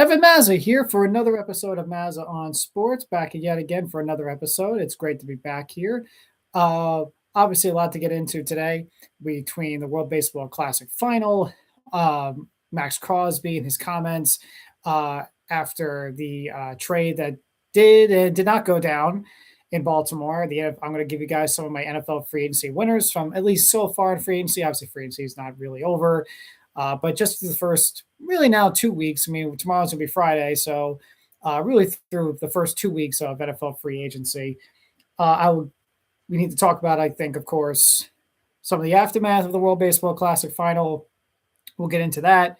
Evan Mazza here for another episode of Mazza on Sports. Back yet again for another episode. It's great to be back here. Uh, Obviously, a lot to get into today between the World Baseball Classic Final, Maxx Crosby and his comments after the trade that did not go down in Baltimore. I'm going to give you guys some of my NFL free agency winners from at least so far in free agency. Obviously, free agency is not really over. But just the first, really now 2 weeks. I mean, tomorrow's gonna be Friday, so really through the first 2 weeks of NFL free agency, we need to talk about. I think, of course, some of the aftermath of the World Baseball Classic Final. We'll get into that.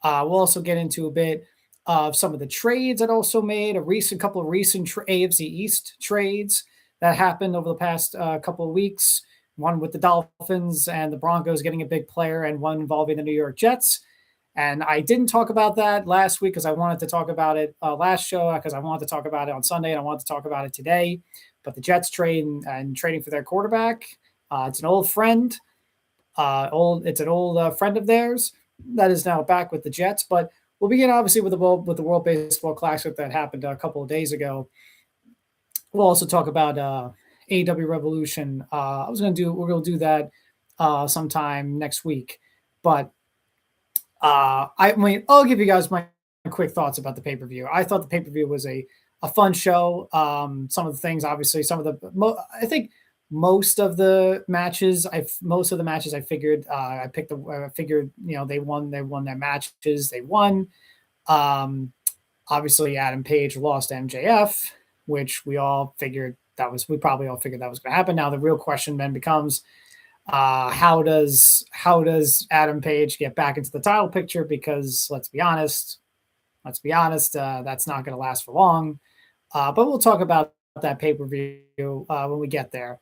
We'll also get into a bit of some of the trades that also made couple of recent AFC East trades that happened over the past couple of weeks. One with the Dolphins and the Broncos getting a big player, and one involving the New York Jets. And I didn't talk about that last week because I wanted to talk about it last show because I wanted to talk about it on Sunday and I wanted to talk about it today. But the Jets trade and trading for their quarterback, it's an old friend. It's an old friend of theirs that is now back with the Jets. But we'll begin obviously with the World Baseball Classic that happened a couple of days ago. We'll also talk about AEW Revolution. We're going to do that sometime next week. But I'll give you guys my quick thoughts about the pay-per-view. I thought the pay-per-view was a fun show. Some of the things, obviously, I think most of the matches I figured I figured they won their matches. They won. Obviously, Adam Page lost to MJF, which we probably all figured that was going to happen. Now the real question then becomes, how does Adam Page get back into the title picture? Because let's be honest, that's not going to last for long. But we'll talk about that pay-per-view when we get there.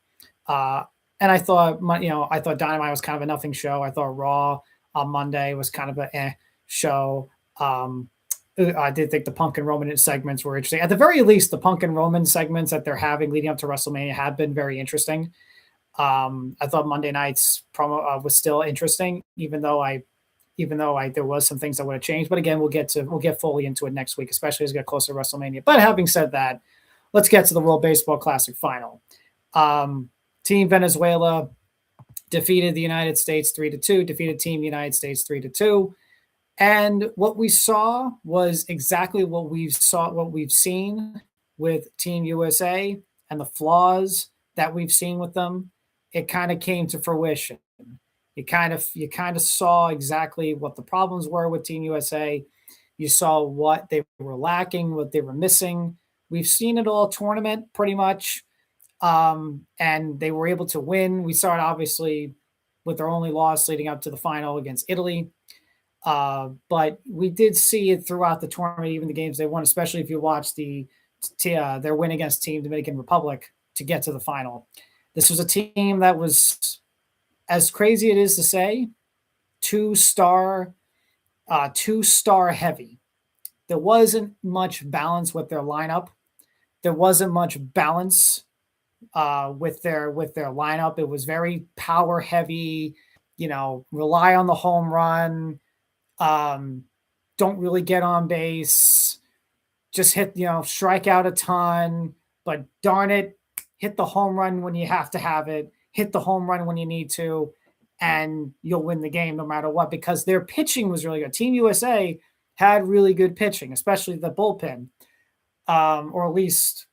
And I thought Dynamite was kind of a nothing show. I thought Raw on Monday was kind of a show. I did think the Punk and Roman segments were interesting. At the very least, the Punk and Roman segments that they're having leading up to WrestleMania have been very interesting. I thought Monday night's promo was still interesting, even though there was some things that would have changed. But again, we'll get fully into it next week, especially as we get closer to WrestleMania. But having said that, let's get to the World Baseball Classic Final. Team Venezuela defeated the United States 3-2. Defeated Team United States 3-2. And what we saw was exactly what we've seen with Team USA and the flaws that we've seen with them. It kind of came to fruition. You kind of saw exactly what the problems were with Team USA. You saw what they were lacking, what they were missing. We've seen it all tournament pretty much. And they were able to win. We saw it obviously with their only loss leading up to the final against Italy. But we did see it throughout the tournament, even the games they won, especially if you watch their win against Team Dominican Republic to get to the final. This was a team that was, as crazy it is to say, two-star heavy. There wasn't much balance with their lineup. There wasn't much balance with their lineup. It was very power heavy, rely on the home run, don't really get on base, just strike out a ton, but darn it, hit the home run when you have to have it, hit the home run when you need to, and you'll win the game no matter what, because their pitching was really good. Team USA had really good pitching, especially the bullpen, or at least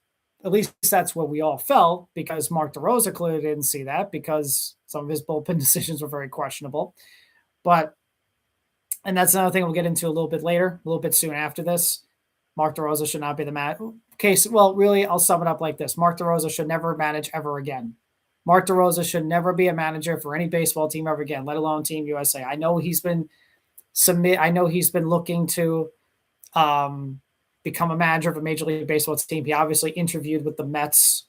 that's what we all felt, because Mark DeRosa clearly didn't see that because some of his bullpen decisions were very questionable. And that's another thing we'll get into a little bit later, a little bit soon after this. Mark DeRosa should not be the manager. Okay, well, really, I'll sum it up like this. Mark DeRosa should never manage ever again. Mark DeRosa should never be a manager for any baseball team ever again, let alone Team USA. I know he's been looking to become a manager of a Major League Baseball team. He obviously interviewed with the Mets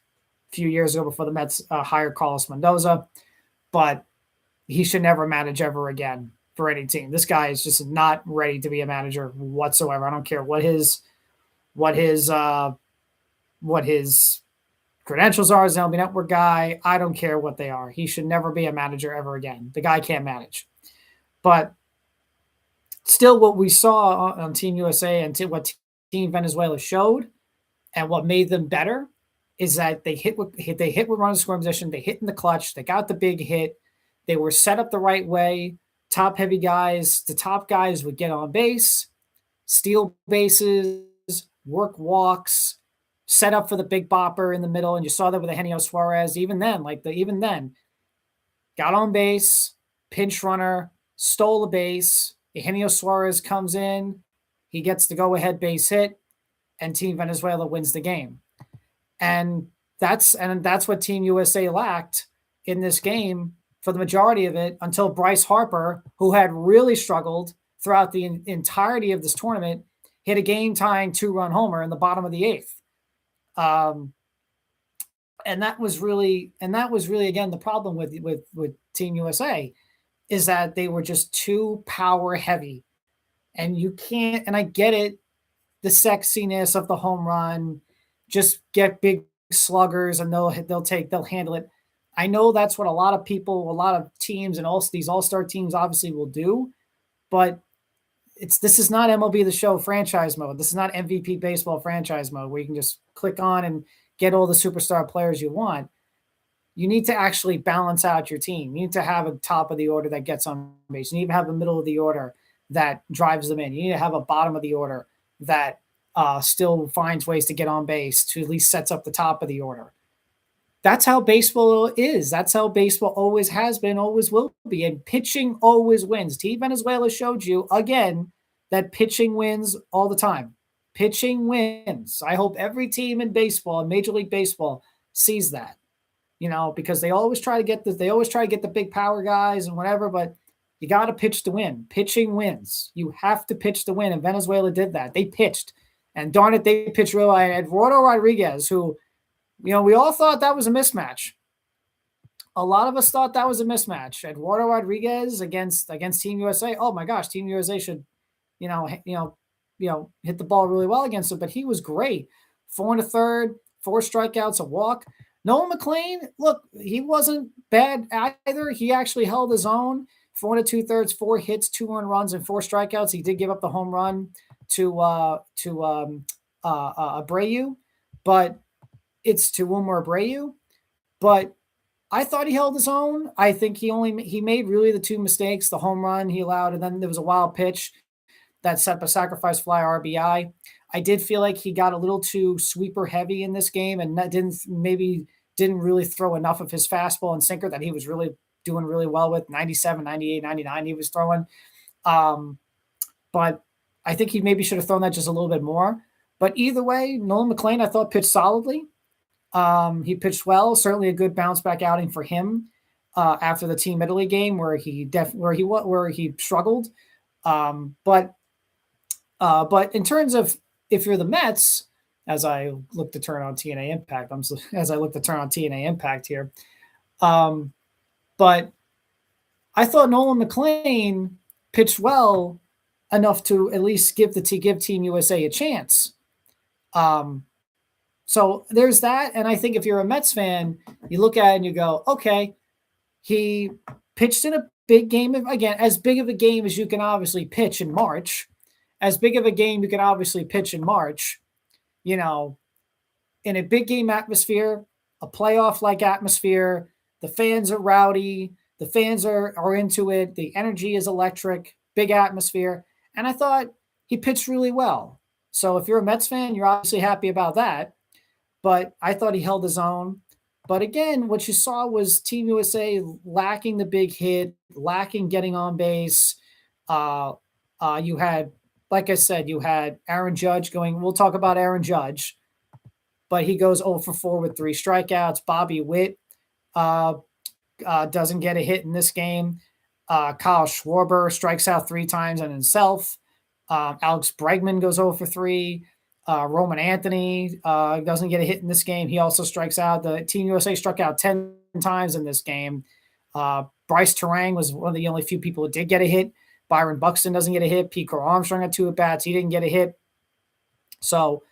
a few years ago before the Mets hired Carlos Mendoza, but he should never manage ever again for any team. This guy is just not ready to be a manager whatsoever. I don't care what his credentials are as an MLB Network guy. I don't care what they are. He should never be a manager ever again. The guy can't manage. But still what we saw on Team USA and what Team Venezuela showed and what made them better is that they hit with runners scoring position. They hit in the clutch. They got the big hit. They were set up the right way. Top heavy guys, the top guys would get on base, steal bases, work walks, set up for the big bopper in the middle. And you saw that with Eugenio Suarez. Even then, got on base, pinch runner, stole a base. Eugenio Suarez comes in. He gets the go-ahead base hit, and Team Venezuela wins the game. And that's what Team USA lacked in this game for the majority of it until Bryce Harper, who had really struggled throughout the entirety of this tournament, hit a game-tying 2-run homer in the bottom of the 8th. And that was really again the problem with Team USA is that they were just too power heavy, and you can't. And I get it, the sexiness of the home run, just get big sluggers and they'll handle it. I know that's what a lot of people, a lot of teams, and also these all-star teams obviously will do, but this is not MLB The Show franchise mode. This is not MVP baseball franchise mode where you can just click on and get all the superstar players you want. You need to actually balance out your team. You need to have a top of the order that gets on base. You need to have a middle of the order that drives them in. You need to have a bottom of the order that still finds ways to get on base, to at least sets up the top of the order. That's how baseball is. That's how baseball always has been, always will be. And pitching always wins. Team Venezuela showed you, again, that pitching wins all the time. Pitching wins. I hope every team in baseball, in Major League Baseball, sees that. Because they always try to get the big power guys and whatever, but you got to pitch to win. Pitching wins. You have to pitch to win, and Venezuela did that. They pitched, and darn it, they pitched real. Eduardo Rodriguez, who, we all thought that was a mismatch. A lot of us thought that was a mismatch. Eduardo Rodriguez against Team USA. Oh my gosh, Team USA should, hit the ball really well against him, but he was great. 4 1/3, 4 strikeouts, a walk. Noah McLean, look, he wasn't bad either. He actually held his own. 4 2/3, 4 hits, 2 earned runs, and 4 strikeouts. He did give up the home run to Abreu, but it's to Wilmer Abreu. But I thought he held his own. I think he made really the 2 mistakes: the home run he allowed, and then there was a wild pitch that set up a sacrifice fly RBI. I did feel like he got a little too sweeper heavy in this game, and that didn't really throw enough of his fastball and sinker that he was really doing really well with. 97, 98, 99 he was throwing. But I think he maybe should have thrown that just a little bit more. But either way, Nolan McLean, I thought, pitched solidly. He pitched well. Certainly a good bounce back outing for him after the Team Italy game where he struggled. But in terms of, if you're the Mets, as I look to turn on TNA Impact here. But I thought Nolan McLean pitched well enough to at least give Team USA a chance. So there's that. And I think if you're a Mets fan, you look at it and you go, okay, he pitched in a big game, again, as big of a game as you can obviously pitch in March. As big of a game you can obviously pitch in March, in a big game atmosphere, a playoff-like atmosphere. The fans are rowdy. The fans are into it. The energy is electric, big atmosphere. And I thought he pitched really well. So if you're a Mets fan, you're obviously happy about that. But I thought he held his own. But again, what you saw was Team USA lacking the big hit, lacking getting on base. You had, like I said, you had Aaron Judge going. We'll talk about Aaron Judge, but he goes 0 for 4 with 3 strikeouts. Bobby Witt doesn't get a hit in this game. Kyle Schwarber strikes out 3 times on himself. Alex Bregman goes 0 for 3. Roman Anthony doesn't get a hit in this game. He also strikes out. The Team USA struck out 10 times in this game. Bryce Terang was one of the only few people who did get a hit. Byron Buxton doesn't get a hit. Pete Armstrong had 2 at-bats. He didn't get a hit. So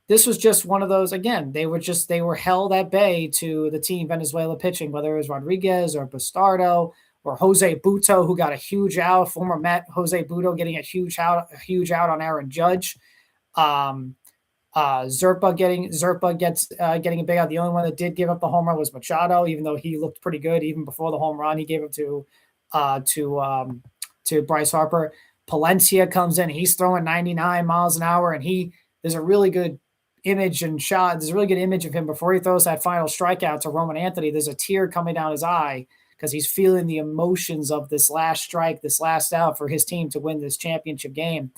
this was just one of those, again, they were held at bay to the Team Venezuela pitching, whether it was Rodriguez or Bastardo or Jose Buto, who got a huge out, former Met Jose Buto getting a huge out on Aaron Judge. Zerpa gets getting a big out. The only one that did give up the home run was Machado, even though he looked pretty good even before the home run. He gave it to Bryce Harper. Palencia comes in. He's throwing 99 miles an hour, and there's a really good image and shot. There's a really good image of him before he throws that final strikeout to Roman Anthony. There's a tear coming down his eye because he's feeling the emotions of this last strike, this last out for his team to win this championship game.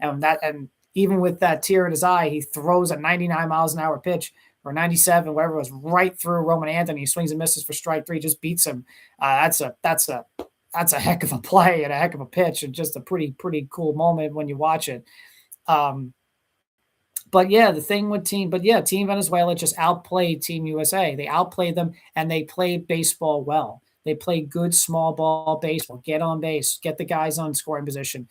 And even with that tear in his eye, he throws a 99 miles an hour pitch or 97, whatever it was, right through Roman Anthony. He swings and misses for strike three, just beats him. That's a heck of a play and a heck of a pitch, and just a pretty cool moment when you watch it. But yeah, Team Venezuela just outplayed Team USA. They outplayed them, and they played baseball well. They play good small ball baseball. Get on base, get the guys on scoring position,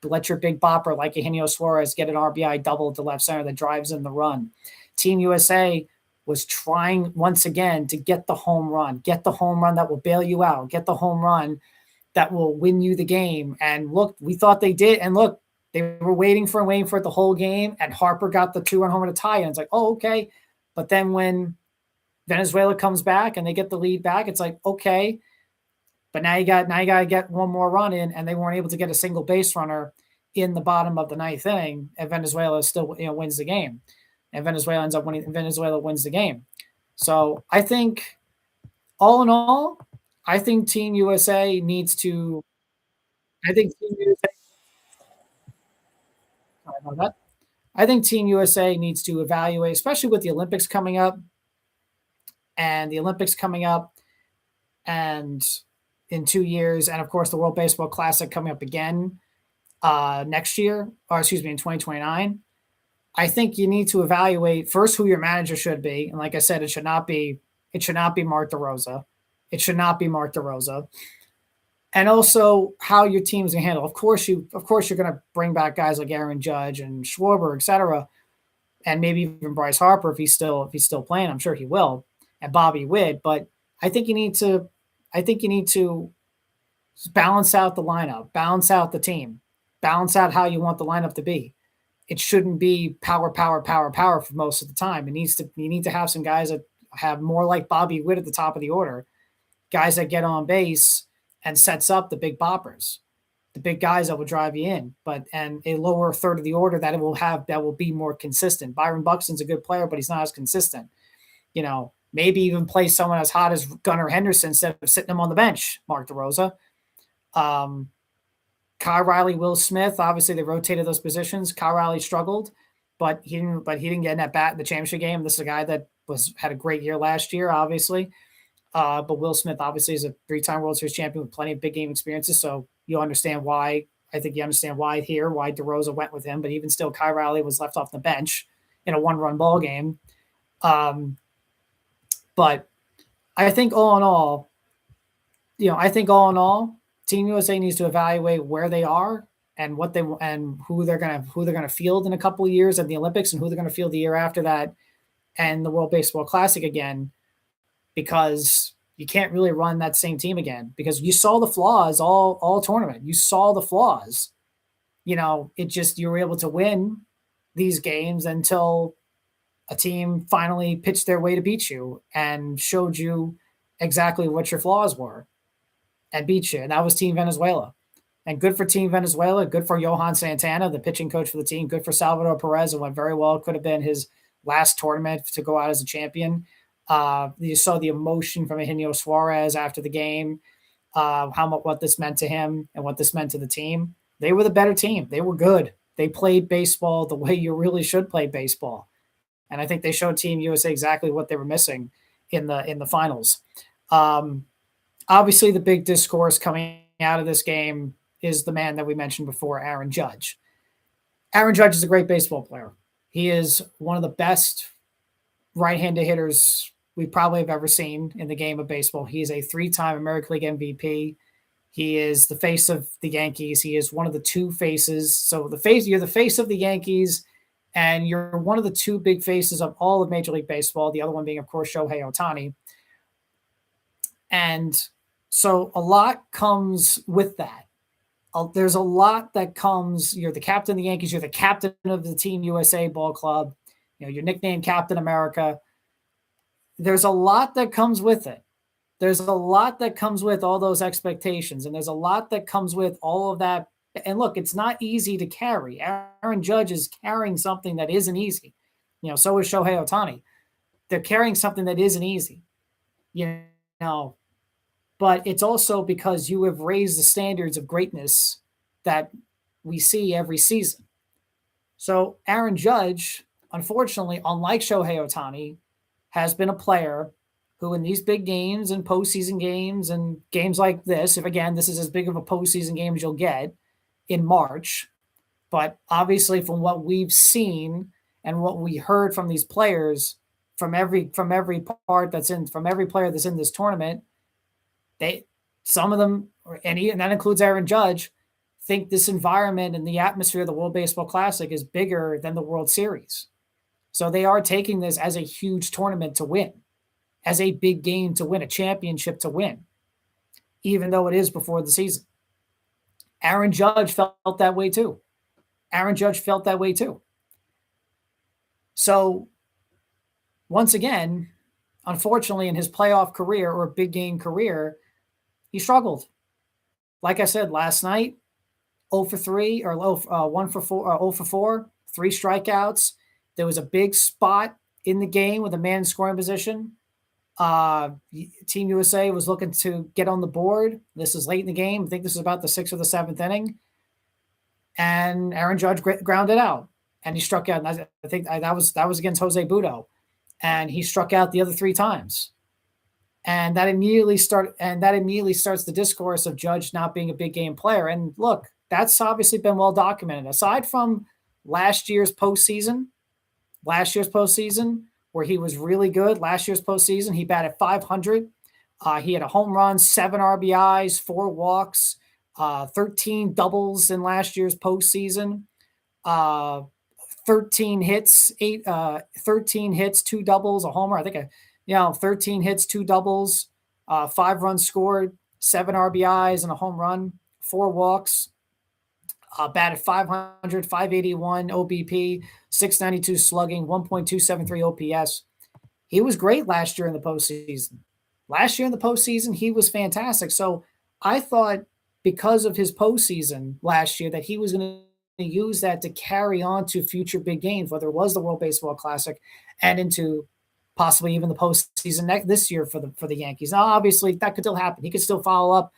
let your big bopper like Eugenio Suarez get an RBI double to left center that drives in the run. Team USA was trying once again to get the home run that will bail you out, get the home run that will win you the game. And look, we thought they did. And look, they were waiting for it the whole game, and Harper got the 2-run homer to tie, and it's like, oh, okay. But then when Venezuela comes back and they get the lead back, it's like, okay, but now you got to get one more run in, and they weren't able to get a single base runner in the bottom of the ninth inning, and Venezuela still wins the game, and Venezuela ends up winning. Venezuela wins the game. So I think, all in all, I think Team USA needs to. I think Team USA. Sorry about that. I think Team USA needs to evaluate, especially with the Olympics coming up, and in 2 years, and of course the World Baseball Classic coming up again next year, or excuse me, in 2029. I think you need to evaluate first who your manager should be, and like I said, it should not be Mark DeRosa. It should not be Mark DeRosa. And also how your team's going to handle. Of course, you're going to bring back guys like Aaron Judge and Schwarber, et cetera, and maybe even Bryce Harper if he's still playing. I'm sure he will, and Bobby Witt. But I think you need to balance out the lineup, balance out the team, balance out how you want the lineup to be. It shouldn't be power for most of the time. You need to have some guys that have more like Bobby Witt at the top of the order, guys that get on base and sets up the big boppers, the big guys that will drive you in, and a lower third of the order that will be more consistent. Byron Buxton's a good player, but he's not as consistent. Maybe even play someone as hot as Gunnar Henderson instead of sitting him on the bench, Mark DeRosa. Kyle Riley, Will Smith, obviously they rotated those positions. Kyle Riley struggled, but he didn't get in at bat in the championship game. This is a guy that had a great year last year, obviously. But Will Smith obviously is a 3-time World Series champion with plenty of big game experiences. So you'll understand why. I think you understand why DeRosa went with him. But even still, Kyle Riley was left off the bench in a 1-run ball game. But I think all in all, Team USA needs to evaluate where they are and who they're gonna field in a couple of years at the Olympics, and who they're gonna field the year after that, and the World Baseball Classic again. Because you can't really run that same team again, because you saw the flaws all tournament. You saw the flaws. You were able to win these games until a team finally pitched their way to beat you and showed you exactly what your flaws were and beat you. And that was Team Venezuela. And good for Team Venezuela. Good for Johan Santana, the pitching coach for the team. Good for Salvador Perez. It went very well. It could have been his last tournament to go out as a champion. You saw the emotion from Eugenio Suarez after the game, what this meant to him and what this meant to the team. They were the better team. They were good. They played baseball the way you really should play baseball. And I think they showed Team USA exactly what they were missing in the finals. Obviously, the big discourse coming out of this game is the man that we mentioned before, Aaron Judge. Aaron Judge is a great baseball player. He is one of the best right-handed hitters we probably have ever seen in the game of baseball. He is a 3-time American League MVP. He is the face of the Yankees. He is one of the two faces. So you're the face of the Yankees, and you're one of the two big faces of all of Major League Baseball, the other one being, of course, Shohei Ohtani. And So a lot comes with that. There's a lot that comes. You're the captain of the Yankees. You're the captain of the Team USA ball club. You're nicknamed Captain America. There's a lot that comes with it. There's a lot that comes with all those expectations, and there's a lot that comes with all of that. And look, it's not easy to carry. Aaron Judge is carrying something that isn't easy. So is Shohei Ohtani. They're carrying something that isn't easy. But it's also because you have raised the standards of greatness that we see every season. So Aaron Judge, unfortunately, unlike Shohei Ohtani, has been a player who in these big games and postseason games and games like this, if again, this is as big of a postseason game as you'll get in March, but obviously from what we've seen and what we heard from these players, from every player that's in this tournament, some of them, and that includes Aaron Judge, think this environment and the atmosphere of the World Baseball Classic is bigger than the World Series. So they are taking this as a huge tournament to win, as a big game to win, a championship to win, even though it is before the season. Aaron Judge felt that way too. So once again, unfortunately, in his playoff career or big game career, he struggled. Like I said, last night, 0 for 3 or 1 for 4, 0 for 4, 3 strikeouts. There was a big spot in the game with a man in scoring position. Team USA was looking to get on the board. This is late in the game. I think this is about the 6th or the 7th inning. And Aaron Judge grounded out, and he struck out. And I think that was against Jose Budo, and he struck out the other 3 times. And that immediately starts the discourse of Judge not being a big game player. And look, that's obviously been well documented. Aside from last year's postseason, where he was really good. Last year's postseason, he batted .500. He had a home run, 7 RBIs, 4 walks, 13 doubles in last year's postseason, 13 hits, 2 doubles, a homer. I think 13 hits, 2 doubles, 5 runs scored, 7 RBIs and a home run, 4 walks. Batted .500, 581 OBP, 692 slugging, 1.273 OPS. He was great last year in the postseason. He was fantastic. So I thought because of his postseason last year that he was going to use that to carry on to future big games, whether it was the World Baseball Classic and into possibly even the postseason this year for the Yankees. Now, obviously, that could still happen. He could still follow up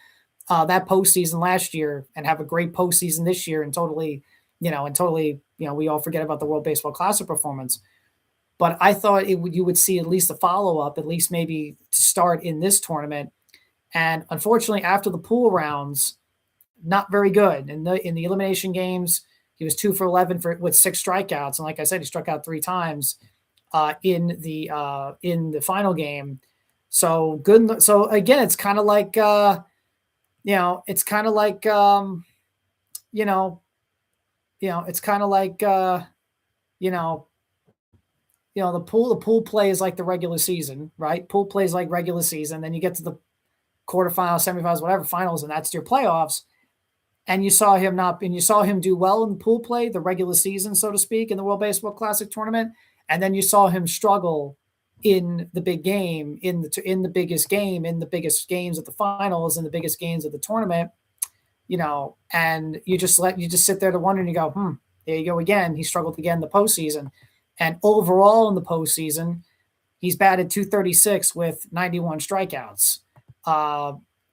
that postseason last year and have a great postseason this year and totally, we all forget about the World Baseball Classic performance. But I thought you would see at least a follow-up, at least maybe to start in this tournament. And unfortunately, after the pool rounds, not very good. In the elimination games, he was 2 for 11 with 6 strikeouts. And like I said, he struck out 3 times in the final game. So good. So again, it's kind of like, it's kind of like, the pool play is like the regular season, right? Pool plays like regular season. Then you get to the quarterfinals, semifinals, whatever finals, and that's your playoffs. And you saw him do well in the pool play, the regular season, so to speak, in the World Baseball Classic tournament. And then you saw him struggle in the big game, in the biggest game, in the biggest games of the finals, in the biggest games of the tournament, and you just sit there to wonder and you go, there you go again. He struggled again in the postseason. And overall in the postseason, he's batted .236 with 91 strikeouts.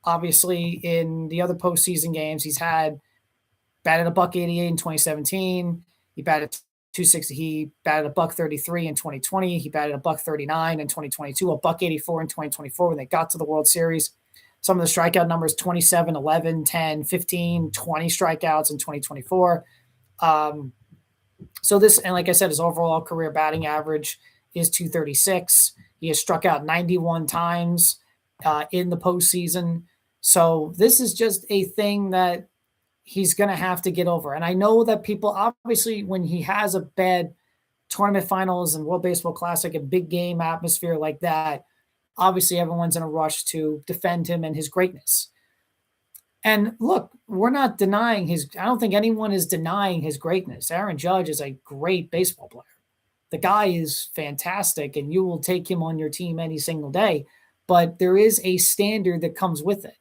Obviously, in the other postseason games, he's batted a .188 in 2017. He batted .260. He batted a .133 in 2020. He batted a .139 in 2022, a .184 in 2024 when they got to the World Series. Some of the strikeout numbers, 27, 11, 10, 15, 20 strikeouts in 2024. So this, and like I said, his overall career batting average is .236. He has struck out 91 times in the postseason. So this is just a thing that he's going to have to get over. And I know that people, obviously, when he has a bad tournament finals and World Baseball Classic, a big game atmosphere like that, obviously everyone's in a rush to defend him and his greatness. And look, we're not denying I don't think anyone is denying his greatness. Aaron Judge is a great baseball player. The guy is fantastic, and you will take him on your team any single day. But there is a standard that comes with it.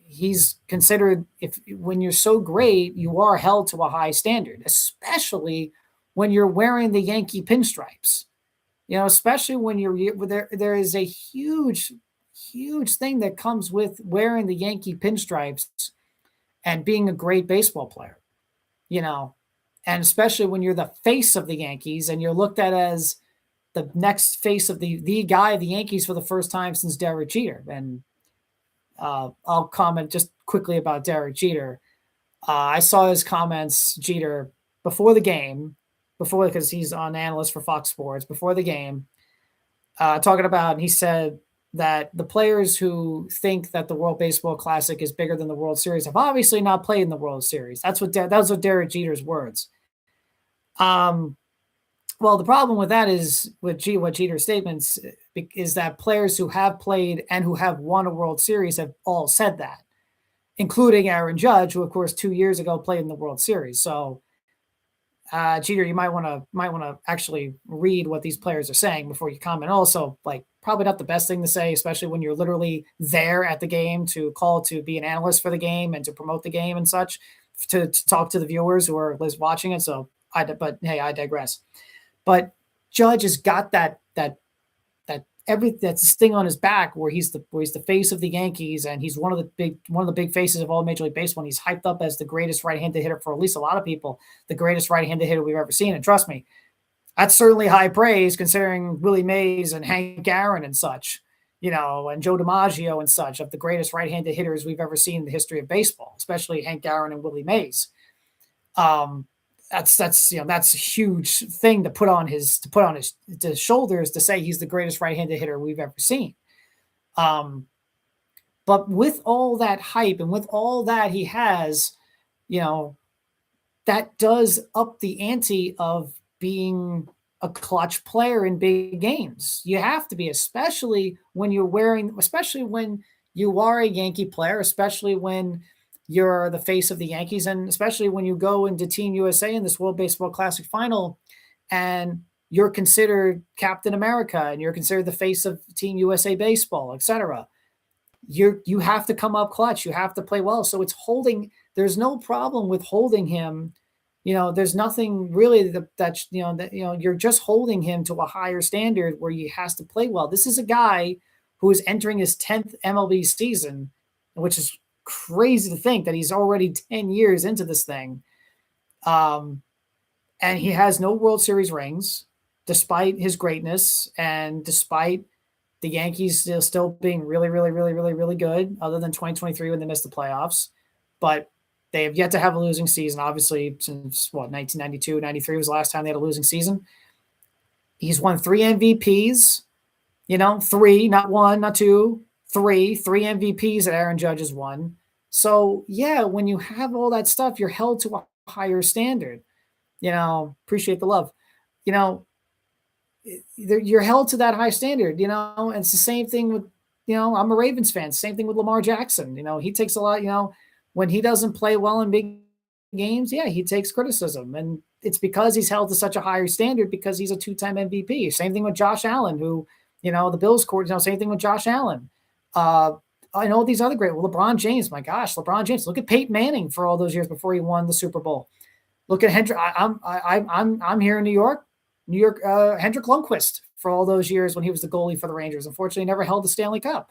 He's considered, when you're so great, you are held to a high standard, especially when you're wearing the Yankee pinstripes. Especially when there is a huge thing that comes with wearing the Yankee pinstripes and being a great baseball player, and especially when you're the face of the Yankees and you're looked at as the next face of the guy of the Yankees for the first time since Derek Jeter. And I'll comment just quickly about Derek Jeter. I saw his comments, Jeter, before the game, because he's on analyst for Fox Sports, before the game, talking about, and he said that the players who think that the World Baseball Classic is bigger than the World Series have obviously not played in the World Series. Those are Derek Jeter's words. Well, the problem with that is what Jeter's statements is that players who have played and who have won a World Series have all said that, including Aaron Judge, who of course 2 years ago played in the World Series. So, Jeter, you might want to actually read what these players are saying before you comment. Also, probably not the best thing to say, especially when you're literally there at the game to be an analyst for the game and to promote the game and such, to talk to the viewers who are watching it. So, but hey, I digress. But Judge has got that sting on his back where he's the face of the Yankees, and he's one of the big faces of all Major League Baseball. And he's hyped up as the greatest right-handed hitter for at least a lot of people, the greatest right-handed hitter we've ever seen. And trust me, that's certainly high praise considering Willie Mays and Hank Aaron and such, and Joe DiMaggio and such, of the greatest right-handed hitters we've ever seen in the history of baseball, especially Hank Aaron and Willie Mays. That's a huge thing to put on his shoulders to say he's the greatest right-handed hitter we've ever seen. But with all that hype and with all that he has, that does up the ante of being a clutch player in big games. You have to be, especially when you are a Yankee player, especially when you're the face of the Yankees, and especially when you go into Team USA in this World Baseball Classic final and you're considered Captain America and you're considered the face of Team USA baseball, etc. You have to come up clutch. You have to play well. So there's no problem with holding him. There's nothing really that you're just holding him to a higher standard where he has to play well. This is a guy who is entering his 10th MLB season, which is crazy to think that he's already 10 years into this thing. And he has no World Series rings, despite his greatness and despite the Yankees still being really, really, really, really, really good, other than 2023 when they missed the playoffs. But they have yet to have a losing season, obviously, since 1992, 93 was the last time they had a losing season. He's won 3 MVPs, 3, not 1, not 2, 3 MVPs that Aaron Judge has won. So, yeah, when you have all that stuff, you're held to a higher standard. Appreciate the love. You're held to that high standard, and it's the same thing with, I'm a Ravens fan. Same thing with Lamar Jackson. He takes a lot, when he doesn't play well in big games, yeah, he takes criticism. And it's because he's held to such a higher standard because he's a 2-time MVP. Same thing with Josh Allen, who, the Bills court, same thing with Josh Allen. I know these other great. Well, LeBron James, my gosh, LeBron James. Look at Peyton Manning for all those years before he won the Super Bowl. Look at Hendrick. I'm here in New York. Hendrick Lundqvist for all those years when he was the goalie for the Rangers. Unfortunately, never held the Stanley Cup.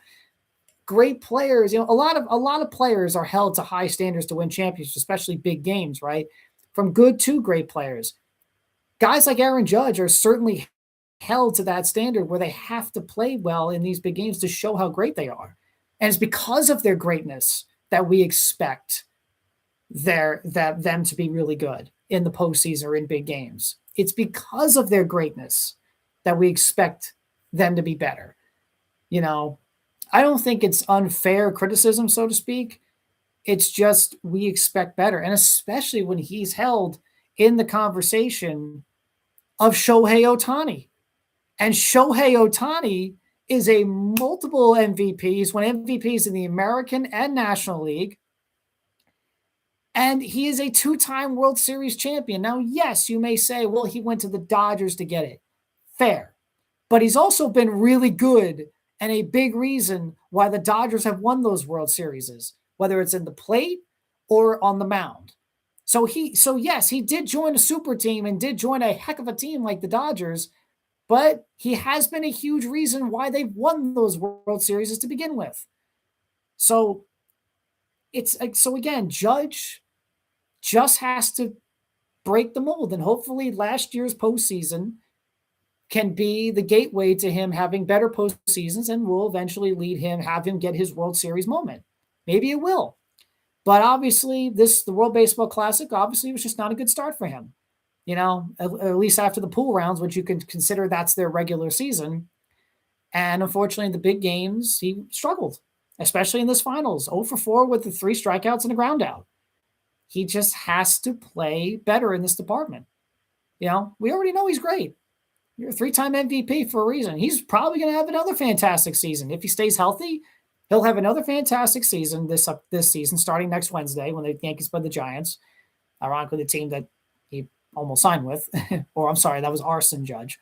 Great players. A lot of players are held to high standards to win championships, especially big games. Right, from good to great players. Guys like Aaron Judge are certainly held to that standard where they have to play well in these big games to show how great they are. And it's because of their greatness that we expect them to be really good in the postseason or in big games. It's because of their greatness that we expect them to be better. I don't think it's unfair criticism, so to speak. It's just we expect better. And especially when he's held in the conversation of Shohei Ohtani And Shohei Ohtani is a multiple MVP. He's won MVPs in the American and National League. And he is a 2-time World Series champion. Now, yes, you may say, well, he went to the Dodgers to get it. Fair. But he's also been really good and a big reason why the Dodgers have won those World Series, whether it's in the plate or on the mound. So yes, he did join a super team and did join a heck of a team like the Dodgers, but he has been a huge reason why they've won those World Series to begin with. So again, Judge just has to break the mold, and hopefully last year's postseason can be the gateway to him having better postseasons and will eventually have him get his World Series moment. Maybe it will. But obviously, the World Baseball Classic, obviously, was just not a good start for him. At least after the pool rounds, which you can consider that's their regular season. And unfortunately, in the big games, he struggled, especially in this finals. 0 for 4 with the 3 strikeouts and a ground out. He just has to play better in this department. We already know he's great. You're a 3-time MVP for a reason. He's probably going to have another fantastic season. If he stays healthy, he'll have another fantastic season this season, starting next Wednesday when the Yankees play the Giants. Ironically, the team that he almost signed with. Or I'm sorry, that was Arson Judge.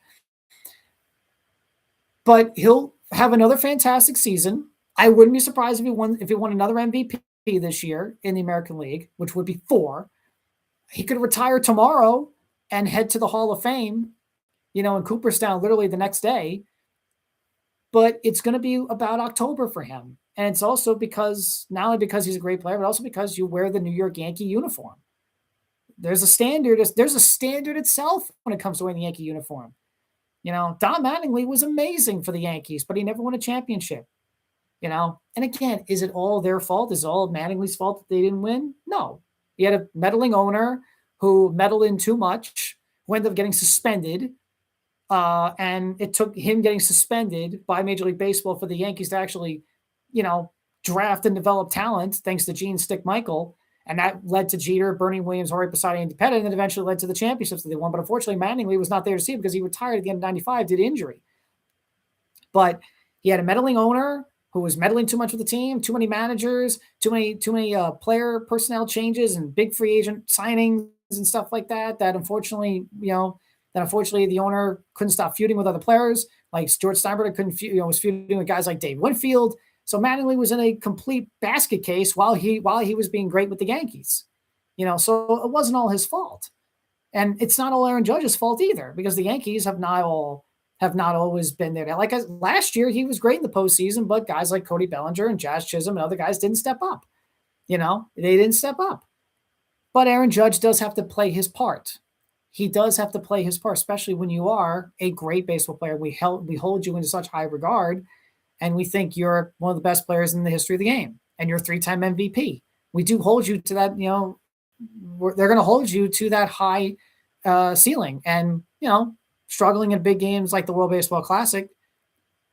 But he'll have another fantastic season. I wouldn't be surprised if he won another MVP this year in the American League, which would be 4. He could retire tomorrow and head to the Hall of Fame, in Cooperstown literally the next day. But it's going to be about October for him. And it's also not only because he's a great player, but also because you wear the New York Yankee uniform. There's a standard itself when it comes to wearing the Yankee uniform. Don Mattingly was amazing for the Yankees, but he never won a championship. And again, is it all their fault? Is it all Mattingly's fault that they didn't win? No. He had a meddling owner who meddled in too much, who ended up getting suspended. And it took him getting suspended by Major League Baseball for the Yankees to actually, draft and develop talent, thanks to Gene Stick Michael. And that led to Jeter, Bernie Williams, Jorge Posada, and Pettit, and then eventually led to the championships that they won. But unfortunately, Mattingly was not there to see it because he retired at the end of 95 due to injury. But he had a meddling owner who was meddling too much with the team, too many managers, too many player personnel changes and big free agent signings and stuff like that. That unfortunately, the owner couldn't stop feuding with other players. Like George Steinbrenner was feuding with guys like Dave Winfield. So Mattingly was in a complete basket case while he was being great with the Yankees. So it wasn't all his fault. And it's not all Aaron Judge's fault either, because the Yankees have not always been there. Like last year, he was great in the postseason, but guys like Cody Bellinger and Jazz Chisholm and other guys didn't step up. They didn't step up. But Aaron Judge does have to play his part. He does have to play his part, especially when you are a great baseball player. We hold you in such high regard, and we think you're one of the best players in the history of the game, and you're a 3-time MVP. We do hold you to that, they're going to hold you to that high ceiling. And, struggling in big games like the World Baseball Classic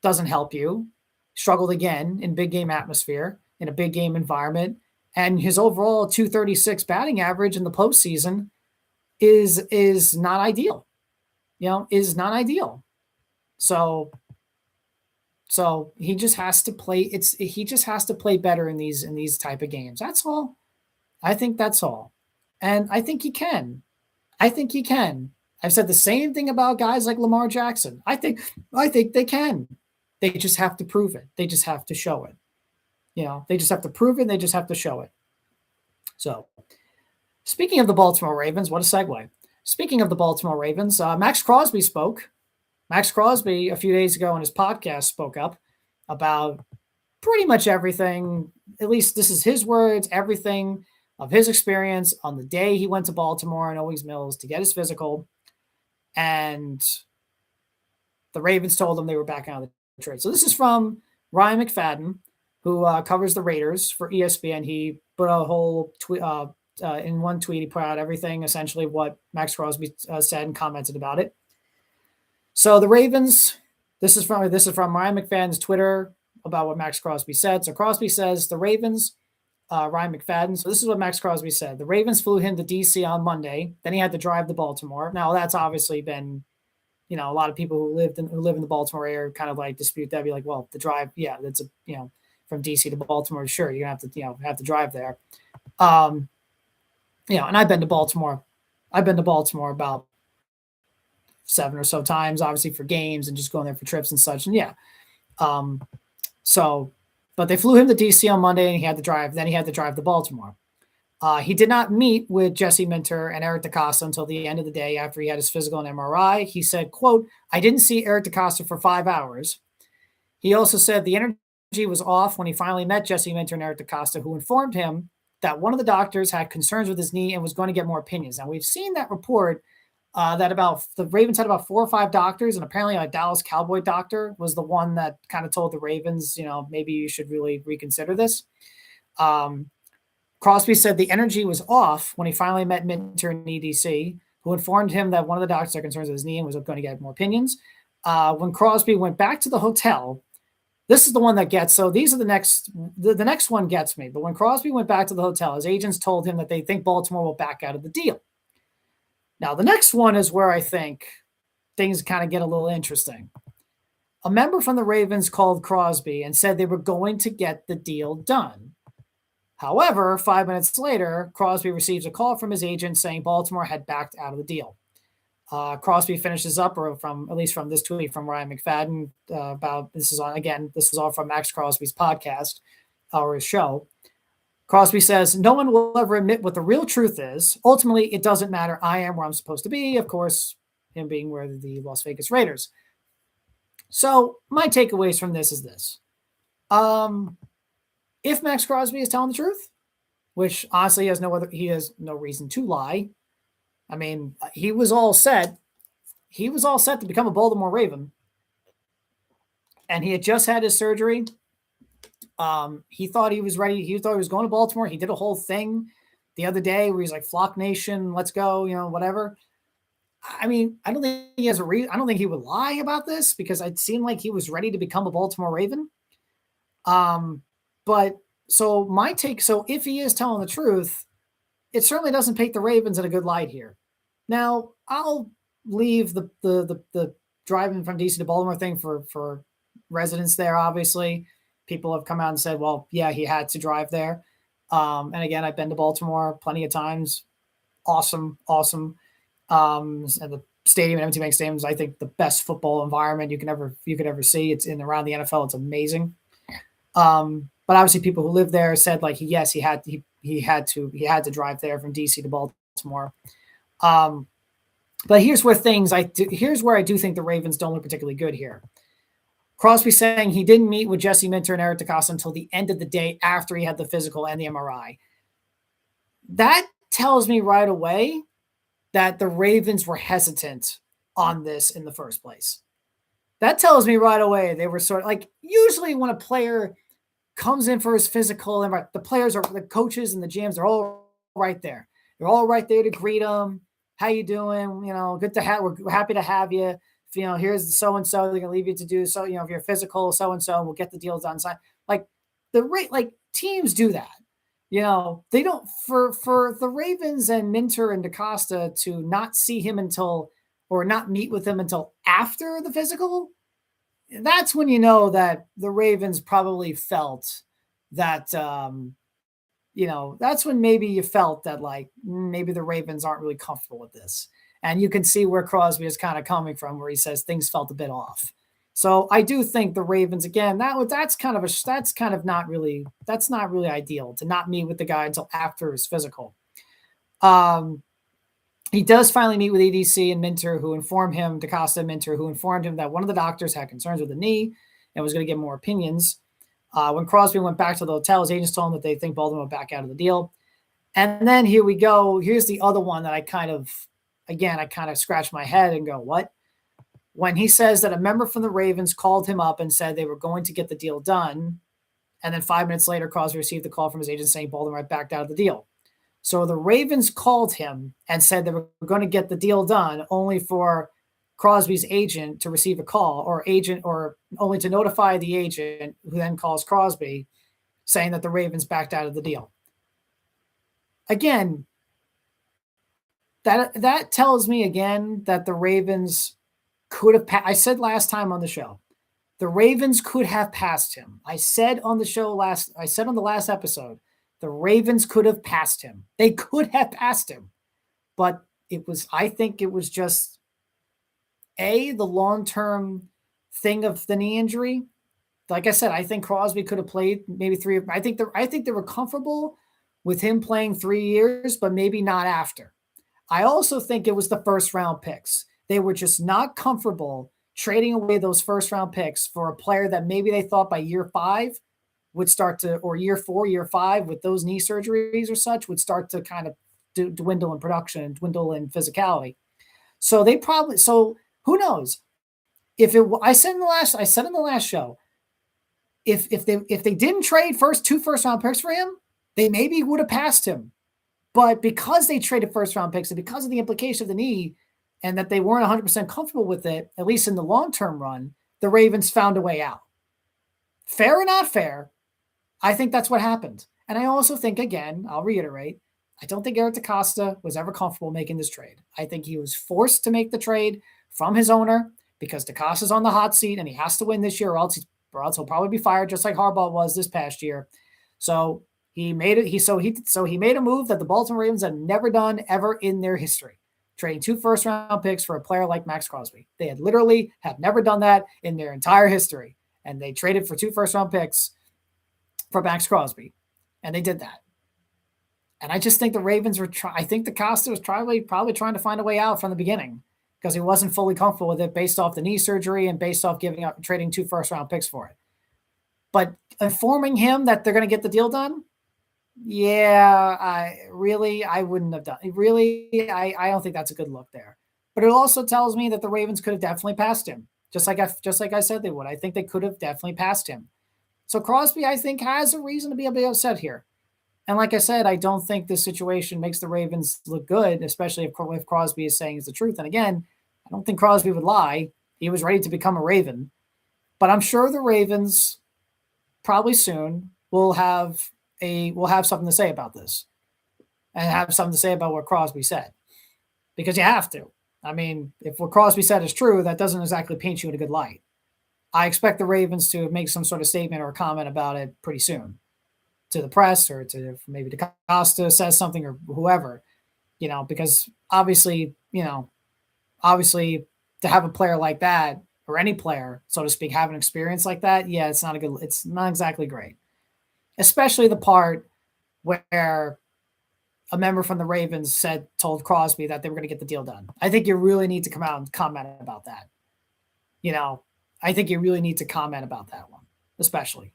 doesn't help you. Struggled again in big game atmosphere, in a big game environment. And his overall .236 batting average in the postseason is not ideal. Is not ideal. So he just has to play. He just has to play better in these type of games. That's all. I think that's all. And I think he can. I've said the same thing about guys like Lamar Jackson. I think they can. They just have to prove it. They just have to show it. They just have to prove it. And they just have to show it. So, speaking of the Baltimore Ravens, what a segue. Speaking of the Baltimore Ravens, Maxx Crosby spoke. Maxx Crosby, a few days ago on his podcast, spoke up about pretty much everything. At least this is his words, everything of his experience on the day he went to Baltimore and Owings Mills to get his physical. And the Ravens told him they were backing out of the trade. So this is from Ryan McFadden, who covers the Raiders for ESPN. He put a whole tweet in one tweet. He put out everything, essentially what Maxx Crosby said and commented about it. So the Ravens, this is from Ryan McFadden's Twitter about what Maxx Crosby said. So Crosby says the Ravens, Ryan McFadden. So this is what Maxx Crosby said. The Ravens flew him to DC on Monday. Then he had to drive to Baltimore. Now that's obviously been, a lot of people who live in the Baltimore area kind of like dispute that, be like, well, the drive, yeah, that's from DC to Baltimore, sure, you're gonna have to drive there. And I've been to Baltimore. I've been to Baltimore about 7 or so times, obviously for games and just going there for trips and such. And but they flew him to DC on Monday, and he had to drive. Then he had to drive to Baltimore. He did not meet with Jesse Minter and Eric DeCosta until the end of the day after he had his physical and MRI. He said, quote, "I didn't see Eric DeCosta for 5 hours." He also said the energy was off when he finally met Jesse Minter and Eric DeCosta, who informed him that one of the doctors had concerns with his knee and was going to get more opinions. Now, we've seen that report that about the Ravens had about 4 or 5 doctors, and apparently a Dallas Cowboy doctor was the one that kind of told the Ravens, maybe you should really reconsider this. Crosby said the energy was off when he finally met Minter and EDC, who informed him that one of the doctors had concerns with his knee and was going to get more opinions. When Crosby went back to the hotel, this is the one that gets, so these are the next one gets me. But when Crosby went back to the hotel, his agents told him that they think Baltimore will back out of the deal. Now, the next one is where I think things kind of get a little interesting. A member from the Ravens called Crosby and said they were going to get the deal done. However, 5 minutes later, Crosby receives a call from his agent saying Baltimore had backed out of the deal. Crosby finishes up, or at least from this tweet from Ryan McFadden, about this is all from Maxx Crosby's podcast or his show. Crosby says, "No one will ever admit what the real truth is. Ultimately, it doesn't matter. I am where I'm supposed to be." Of course, him being where the Las Vegas Raiders. So my takeaways from this is this. If Maxx Crosby is telling the truth, which honestly he has no reason to lie. I mean, he was all set. He was all set to become a Baltimore Raven. And he had just had his surgery. He thought he was ready. He thought he was going to Baltimore. He did a whole thing the other day where he's like, "Flock Nation, let's go," whatever. I mean, I don't think he has a reason. I don't think he would lie about this because it seemed like he was ready to become a Baltimore Raven. But so my take, so if he is telling the truth, it certainly doesn't paint the Ravens in a good light here. Now, I'll leave the driving from DC to Baltimore thing for residents there. Obviously, people have come out and said, well, yeah, he had to drive there. And again, I've been to Baltimore plenty of times. Awesome. And the stadium, M&T Bank Stadium, is, I think, the best football environment you could ever see. It's in around the NFL. It's amazing. But obviously, people who live there said, like, yes, he had to drive there from DC to Baltimore. But here's where I do think the Ravens don't look particularly good here. Crosby saying he didn't meet with Jesse Minter and Eric DeCosta until the end of the day after he had the physical and the MRI. That tells me right away that the Ravens were hesitant on this in the first place. That tells me right away they were sort of like, usually when a player comes in for his physical, and the players, the coaches and the GMs, they're all right there. They're all right there to greet them. How you doing? Good to have. We're happy to have you. Here's the so-and-so. They're gonna leave you to do so. If you're physical, so-and-so, we'll get the deal done. Like teams do that. They don't, for the Ravens and Minter and DeCosta to not see him or not meet with him until after the physical. That's when you know that the Ravens probably felt that, that's when maybe you felt that, like, maybe the Ravens aren't really comfortable with this. And you can see where Crosby is kind of coming from, where he says things felt a bit off. So I do think the Ravens, again, that's not really ideal to not meet with the guy until after his physical. He does finally meet with EDC and Minter, DeCosta and Minter, who informed him that one of the doctors had concerns with the knee and was going to get more opinions. When Crosby went back to the hotel, his agents told him that they think Baltimore will back out of the deal. And then here we go. Here's the other one that I kind of scratch my head and go, what? When he says that a member from the Ravens called him up and said they were going to get the deal done, and then 5 minutes later, Crosby received a call from his agent saying Baltimore had backed out of the deal. So the Ravens called him and said they were going to get the deal done, only for Crosby's agent to receive a call, or only to notify the agent, who then calls Crosby saying that the Ravens backed out of the deal. Again, that tells me again that the Ravens could have, I said last time on the show, the Ravens could have passed him. I said on the last episode, the Ravens could have passed him. They could have passed him. But I think it was just the long-term thing of the knee injury. Like I said, I think Crosby could have played maybe 3. I think they were comfortable with him playing 3 years, but maybe not after. I also think it was the first-round picks. They were just not comfortable trading away those first-round picks for a player that maybe they thought by year 5 would start to, or year 4, year 5 with those knee surgeries or such, would start to kind of dwindle in production and dwindle in physicality. So who knows? I said in the last show, if they didn't trade two first-round picks for him, they maybe would have passed him. But because they traded first-round picks and because of the implication of the knee and that they weren't 100% comfortable with it, at least in the long-term run, the Ravens found a way out. Fair or not fair, I think that's what happened. And I also think, again, I'll reiterate, I don't think Eric DeCosta was ever comfortable making this trade. I think he was forced to make the trade from his owner because DeCosta's on the hot seat and he has to win this year or else he'll probably be fired just like Harbaugh was this past year. So he made it. He made a move that the Baltimore Ravens had never done ever in their history, trading 2 first-round picks for a player like Maxx Crosby. They had literally have never done that in their entire history, and they traded for 2 first-round picks for Maxx Crosby, and they did that. And I just think the Ravens were I think DeCosta was probably trying to find a way out from the beginning because he wasn't fully comfortable with it based off the knee surgery and based off trading 2 first-round picks for it. But informing him that they're going to get the deal done, yeah, I wouldn't have done it. Really, I don't think that's a good look there. But it also tells me that the Ravens could have definitely passed him, just like I said they would. I think they could have definitely passed him. So Crosby, I think, has a reason to be a bit upset here. And like I said, I don't think this situation makes the Ravens look good, especially if Crosby is saying the truth. And again, I don't think Crosby would lie. He was ready to become a Raven. But I'm sure the Ravens probably soon will have something to say about this and have something to say about what Crosby said. Because you have to. I mean, if what Crosby said is true, that doesn't exactly paint you in a good light. I expect the Ravens to make some sort of statement or comment about it pretty soon to the press or to maybe DeCosta says something or whoever, because obviously to have a player like that or any player, so to speak, have an experience like that, yeah, it's not exactly great. Especially the part where a member from the Ravens told Crosby that they were going to get the deal done. I think you really need to come out and comment about that. I think you really need to comment about that one, especially,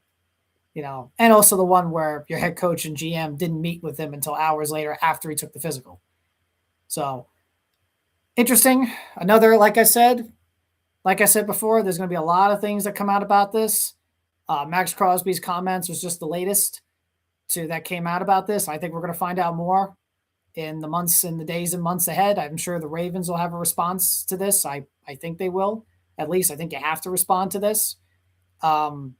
and also the one where your head coach and GM didn't meet with him until hours later after he took the physical. So interesting. Another, like I said before, there's going to be a lot of things that come out about this. Maxx Crosby's comments was just the latest that came out about this. I think we're going to find out more in the days and months ahead. I'm sure the Ravens will have a response to this. I think they will. At least I think you have to respond to this. And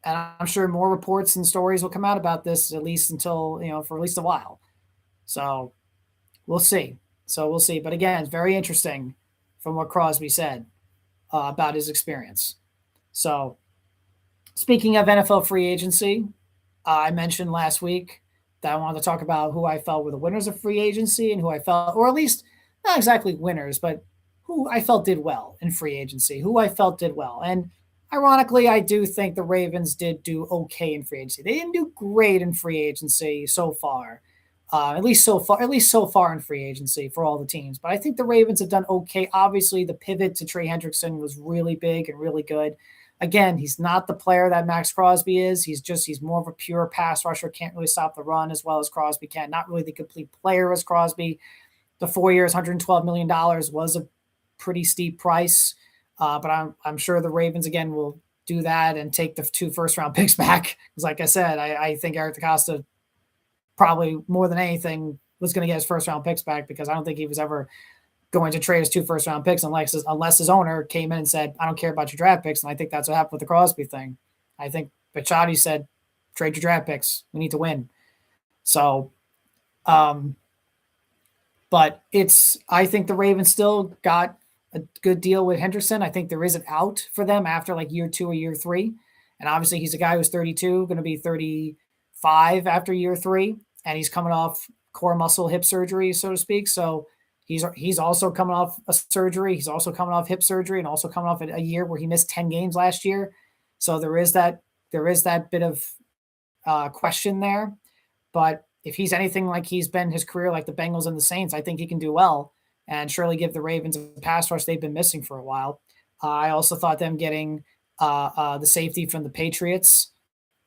I'm sure more reports and stories will come out about this at least for at least a while. So we'll see. But again, it's very interesting from what Crosby said about his experience. So speaking of NFL free agency, I mentioned last week that I wanted to talk about who I felt were the winners of free agency and who I felt, or at least not exactly winners, but who I felt did well in free agency, And ironically, I do think the Ravens did do okay in free agency. They didn't do great in free agency so far, at least so far in free agency for all the teams. But I think the Ravens have done okay. Obviously, the pivot to Trey Hendrickson was really big and really good. Again, he's not the player that Maxx Crosby is. He's more of a pure pass rusher, can't really stop the run as well as Crosby can. Not really the complete player as Crosby. The 4 years, $112 million was a pretty steep price. But I'm sure the Ravens, again, will do that and take the 2 first-round picks back. Because like I said, I think Eric DeCosta probably more than anything was going to get his first-round picks back because I don't think he was ever going to trade his 2 first-round picks unless his owner came in and said, I don't care about your draft picks. And I think that's what happened with the Crosby thing. I think Bichotti said, trade your draft picks. We need to win. So, but I think the Ravens still got a good deal with Henderson. I think there is an out for them after like year 2 or year 3. And obviously he's a guy who's 32, going to be 35 after year 3. And he's coming off core muscle hip surgery, so to speak. So he's also coming off a surgery. He's also coming off hip surgery and also coming off a year where he missed 10 games last year. So there is that bit of question there. But if he's anything like he's been his career, like the Bengals and the Saints, I think he can do well and surely give the Ravens a pass rush they've been missing for a while. I also thought them getting the safety from the Patriots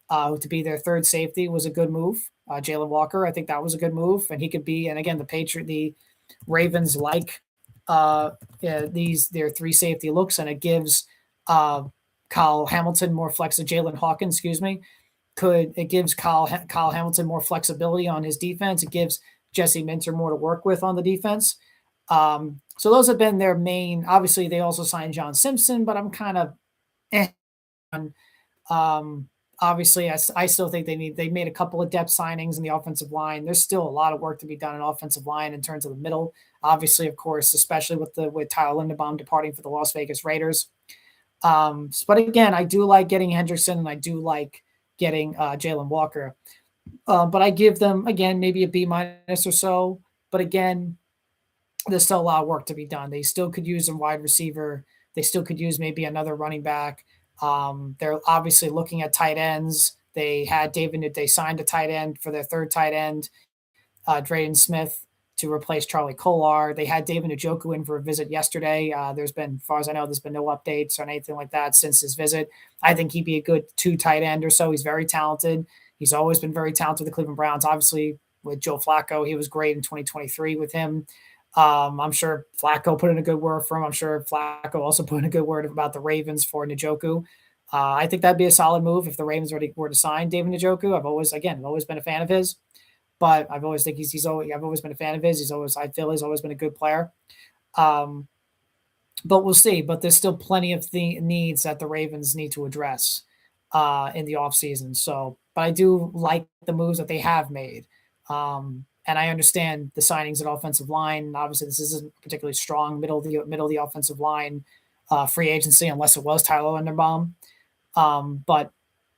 to be their third safety was a good move. Jaylen Walker, I think that was a good move, and he could be. And again, the Ravens like their three safety looks, and it gives Kyle Hamilton more flexibility. Jalen Hawkins, excuse me. It gives Kyle Hamilton more flexibility on his defense. It gives Jesse Minter more to work with on the defense. So those have been their main. Obviously, they also signed John Simpson, but I'm kind of obviously, I still think they made a couple of depth signings in the offensive line. There's still a lot of work to be done in offensive line in terms of the middle. Obviously, of course, especially with Tyler Linderbaum departing for the Las Vegas Raiders. But again, I do like getting Henderson, and I do like getting Jaylen Walker. But I give them, again, maybe a B- or so. But again, there's still a lot of work to be done. They still could use a wide receiver. They still could use maybe another running back. They're obviously looking at tight ends. They signed a tight end for their third tight end, Jaylen Smith, to replace Charlie Kolar. They had David Njoku in for a visit yesterday. As far as I know, there's been no updates or anything like that since his visit. I think he'd be a good 2 tight end or so. He's very talented. He's always been very talented with the Cleveland Browns. Obviously, with Joe Flacco, he was great in 2023 with him. I'm sure Flacco put in a good word for him. I'm sure Flacco also put in a good word about the Ravens for Njoku. I think that'd be a solid move if the Ravens were to sign David Njoku. I've always been a fan of his, but I've always been a fan of his. I feel he's always been a good player. But we'll see. But there's still plenty of needs that the Ravens need to address in the offseason. So, but I do like the moves that they have made. And I understand the signings at offensive line. Obviously, this isn't particularly strong middle of the offensive line free agency, unless it was Tyler Linderbaum. But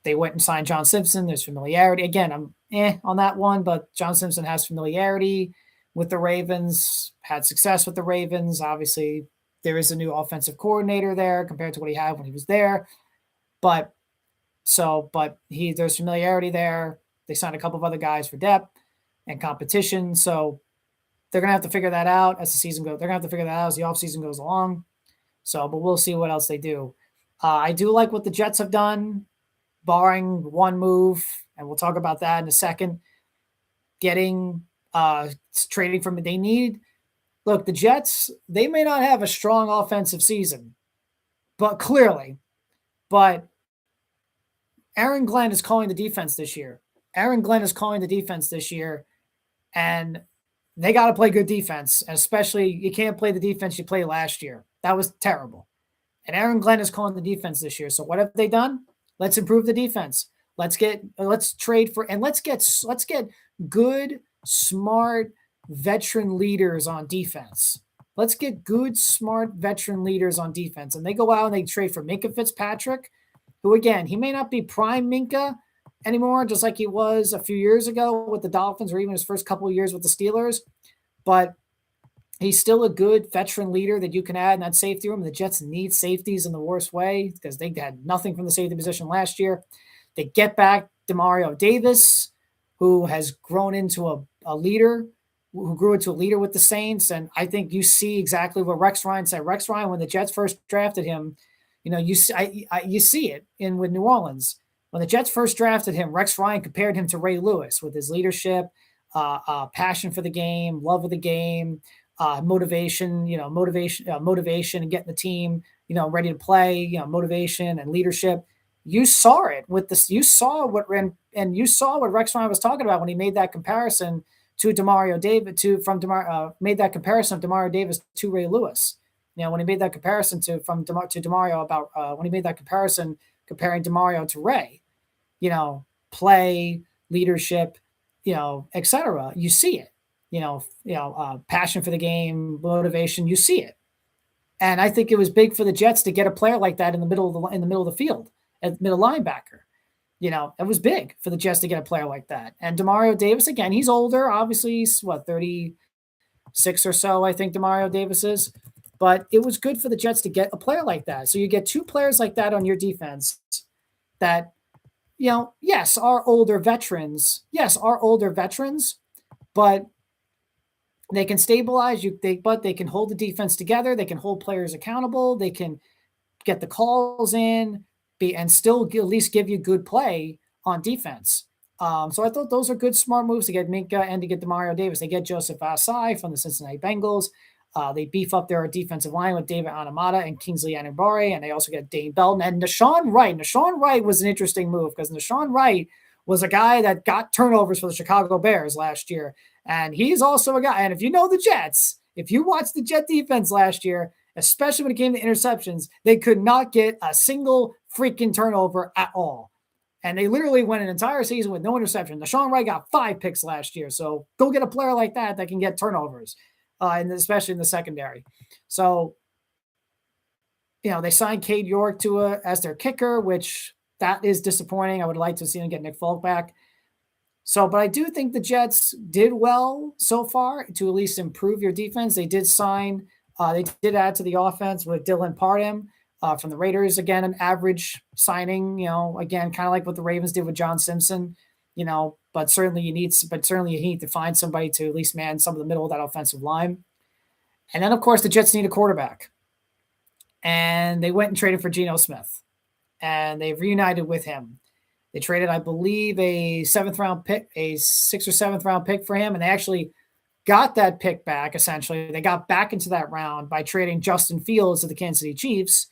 they went and signed John Simpson. There's familiarity. Again, I'm on that one, but John Simpson has familiarity with the Ravens, had success with the Ravens. Obviously, there is a new offensive coordinator there compared to what he had when he was there. But there's familiarity there. They signed a couple of other guys for depth and competition. So they're going to have to figure that out as the season goes. They're going to have to figure that out as the offseason goes along. So, but we'll see what else they do. I do like what the Jets have done, barring one move, and we'll talk about that in a second. Trading from look, the Jets, they may not have a strong offensive season, but Aaron Glenn is calling the defense this year. And they got to play good defense, especially you can't play the defense you played last year. That was terrible. And Aaron Glenn is calling the defense this year. So what have they done? Let's improve the defense. Let's trade for, and let's get good, smart veteran leaders on defense. Let's get good, smart veteran leaders on defense. And they go out and they trade for Minkah Fitzpatrick, who, again, he may not be prime Minkah anymore, just like he was a few years ago with the Dolphins or even his first couple of years with the Steelers. But he's still a good veteran leader that you can add in that safety room. The Jets need safeties in the worst way because they had nothing from the safety position last year. They get back Demario Davis, who has grown into a leader, who grew into a leader with the Saints. And I think you see exactly what Rex Ryan said. Rex Ryan, when the Jets first drafted him, you see it with New Orleans. When the Jets first drafted him, Rex Ryan compared him to Ray Lewis with his leadership, passion for the game, love of the game, motivation, and getting the team, ready to play, motivation and leadership. You saw it with this. You saw what Rex Ryan was talking about when he made that comparison to Demario Davis made that comparison of Demario Davis to Ray Lewis. When he made that comparison to Demario about when he made that comparison comparing Demario to Ray, play, leadership, etc. You see it. Passion for the game, motivation. You see it. And I think it was big for the Jets to get a player like that in the middle of the field, at middle linebacker. It was big for the Jets to get a player like that. And Demario Davis, again, he's older. Obviously, he's 36 or so, I think Demario Davis is. But it was good for the Jets to get a player like that. So you get two players like that on your defense that, yes, are older veterans. Yes, are older veterans, but they can stabilize you. But they can hold the defense together. They can hold players accountable. They can get the calls in, and still at least give you good play on defense. So I thought those are good, smart moves to get Minkah and to get Demario Davis. They get Joseph Asai from the Cincinnati Bengals. They beef up their defensive line with David Anamata and Kingsley Anibare, and they also get Dane Belton and Nashawn Wright. Nashawn Wright was an interesting move because Nashawn Wright was a guy that got turnovers for the Chicago Bears last year, and he's also a guy. And if you know the Jets, if you watched the Jet defense last year, especially when it came to interceptions, they could not get a single freaking turnover at all. And they literally went an entire season with no interception. Nashawn Wright got 5 picks last year. So go get a player like that can get turnovers, and especially in the secondary. So, they signed Cade York as their kicker, which that is disappointing. I would like to see them get Nick Folk back. So, but I do think the Jets did well so far to at least improve your defense. They did they did add to the offense with Dylan Parham from the Raiders. Again, an average signing, again, kind of like what the Ravens did with John Simpson, but certainly you need to find somebody to at least man some of the middle of that offensive line. And then, of course, the Jets need a quarterback. And they went and traded for Geno Smith. And they've reunited with him. They traded, I believe, a 6th or 7th round pick for him. And they actually got that pick back, essentially. They got back into that round by trading Justin Fields to the Kansas City Chiefs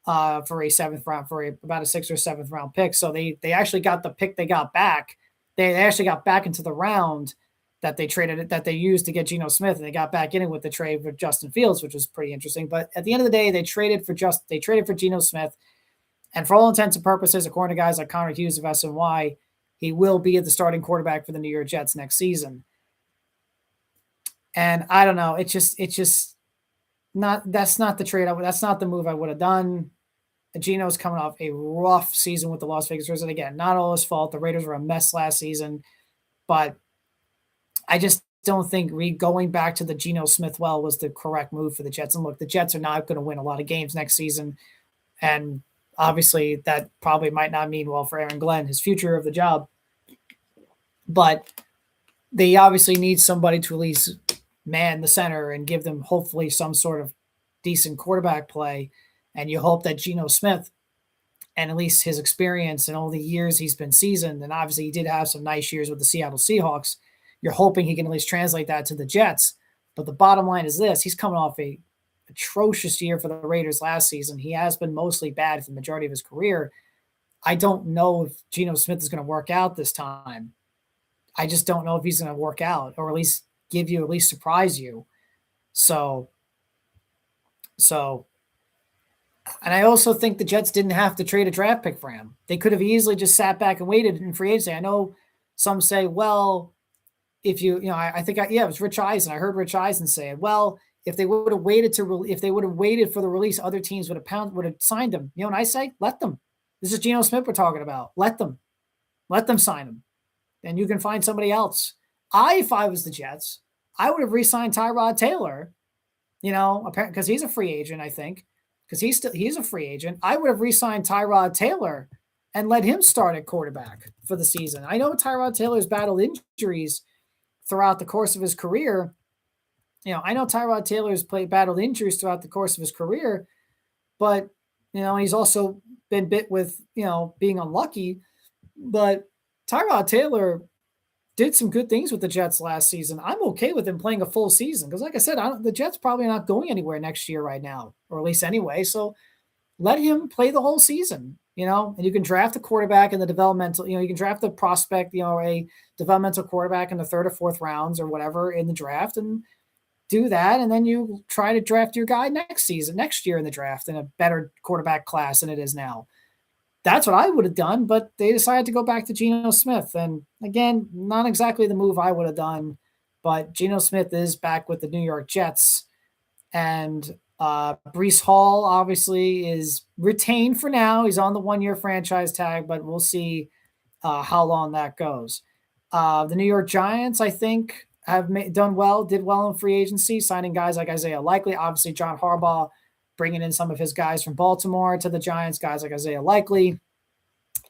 for a 7th round, about a 6th or 7th round pick. So they actually got the pick they got back. They actually got back into the round that they used to get Geno Smith, and they got back in it with the trade for Justin Fields, which was pretty interesting. But at the end of the day, they traded for Geno Smith. And for all intents and purposes, according to guys like Connor Hughes of SNY, he will be the starting quarterback for the New York Jets next season. And I don't know. It's just not. That's not the trade. That's not the move I would have done. Geno's coming off a rough season with the Las Vegas Raiders. And again, not all his fault. The Raiders were a mess last season, but I just don't think going back to the Geno Smith was the correct move for the Jets. And look, the Jets are not going to win a lot of games next season, and obviously that probably might not mean well for Aaron Glenn, his future of the job. But they obviously need somebody to at least man the center and give them hopefully some sort of decent quarterback play. And you hope that Geno Smith, and at least his experience and all the years he's been seasoned, and obviously he did have some nice years with the Seattle Seahawks, you're hoping he can at least translate that to the Jets. But the bottom line is this: he's coming off a atrocious year for the Raiders last season. He has been mostly bad for the majority of his career. I don't know if Geno Smith is going to work out this time. I just don't know if he's going to work out, or at least surprise you. So, and I also think the Jets didn't have to trade a draft pick for him. They could have easily just sat back and waited in free agency. I know some say, well, if I think it was Rich Eisen. I heard Rich Eisen say it. Well, if they would have waited for the release, other teams would have signed him. You know what I say? Let them. This is Geno Smith we're talking about. Let them sign him, and you can find somebody else. If I was the Jets, I would have re-signed Tyrod Taylor. Apparently because he's a free agent. I think because he's a free agent. I would have re-signed Tyrod Taylor and let him start at quarterback for the season. I know Tyrod Taylor's battled injuries throughout the course of his career. I know Tyrod Taylor's battled injuries throughout the course of his career, but, he's also been bit with, being unlucky. But Tyrod Taylor did some good things with the Jets last season. I'm okay with him playing a full season because, like I said, the Jets probably not going anywhere next year right now, or at least anyway. So let him play the whole season, and you can draft a quarterback in the developmental, you can draft a prospect, a developmental quarterback in the 3rd or 4th rounds or whatever in the draft and do that. And then you try to draft your guy next year in the draft in a better quarterback class than it is now. That's what I would have done, but they decided to go back to Geno Smith. And again, not exactly the move I would have done, but Geno Smith is back with the New York Jets. And Breece Hall obviously is retained for now. He's on the 1-year franchise tag, but we'll see how long that goes. The New York Giants, I think, have did well in free agency, signing guys like Isaiah Likely. Obviously, John Harbaugh bringing in some of his guys from Baltimore to the Giants, guys like Isaiah Likely,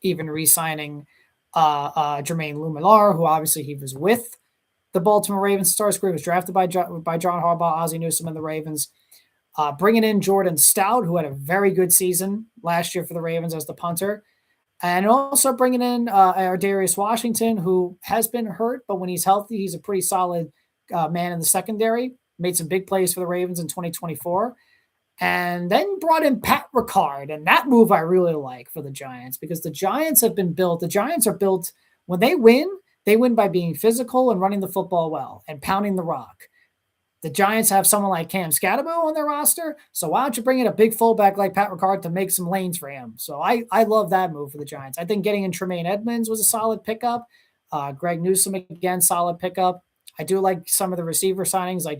even re-signing Jermaine Luminar, who obviously he was with the Baltimore Ravens. Star Screen was drafted by John Harbaugh, Ozzie Newsome, and the Ravens. Bringing in Jordan Stout, who had a very good season last year for the Ravens as the punter. And also bringing in Darius Washington, who has been hurt, but when he's healthy, he's a pretty solid man in the secondary. Made some big plays for the Ravens in 2024. And then brought in Pat Ricard. And that move I really like for the Giants, because the Giants have been built. The Giants are built, when they win by being physical and running the football well and pounding the rock. The Giants have someone like Cam Scatterbo on their roster, so why don't you bring in a big fullback like Pat Ricard to make some lanes for him? So I love that move for the Giants. I think getting in Tremaine Edmonds was a solid pickup. Greg Newsome, again, solid pickup. I do like some of the receiver signings like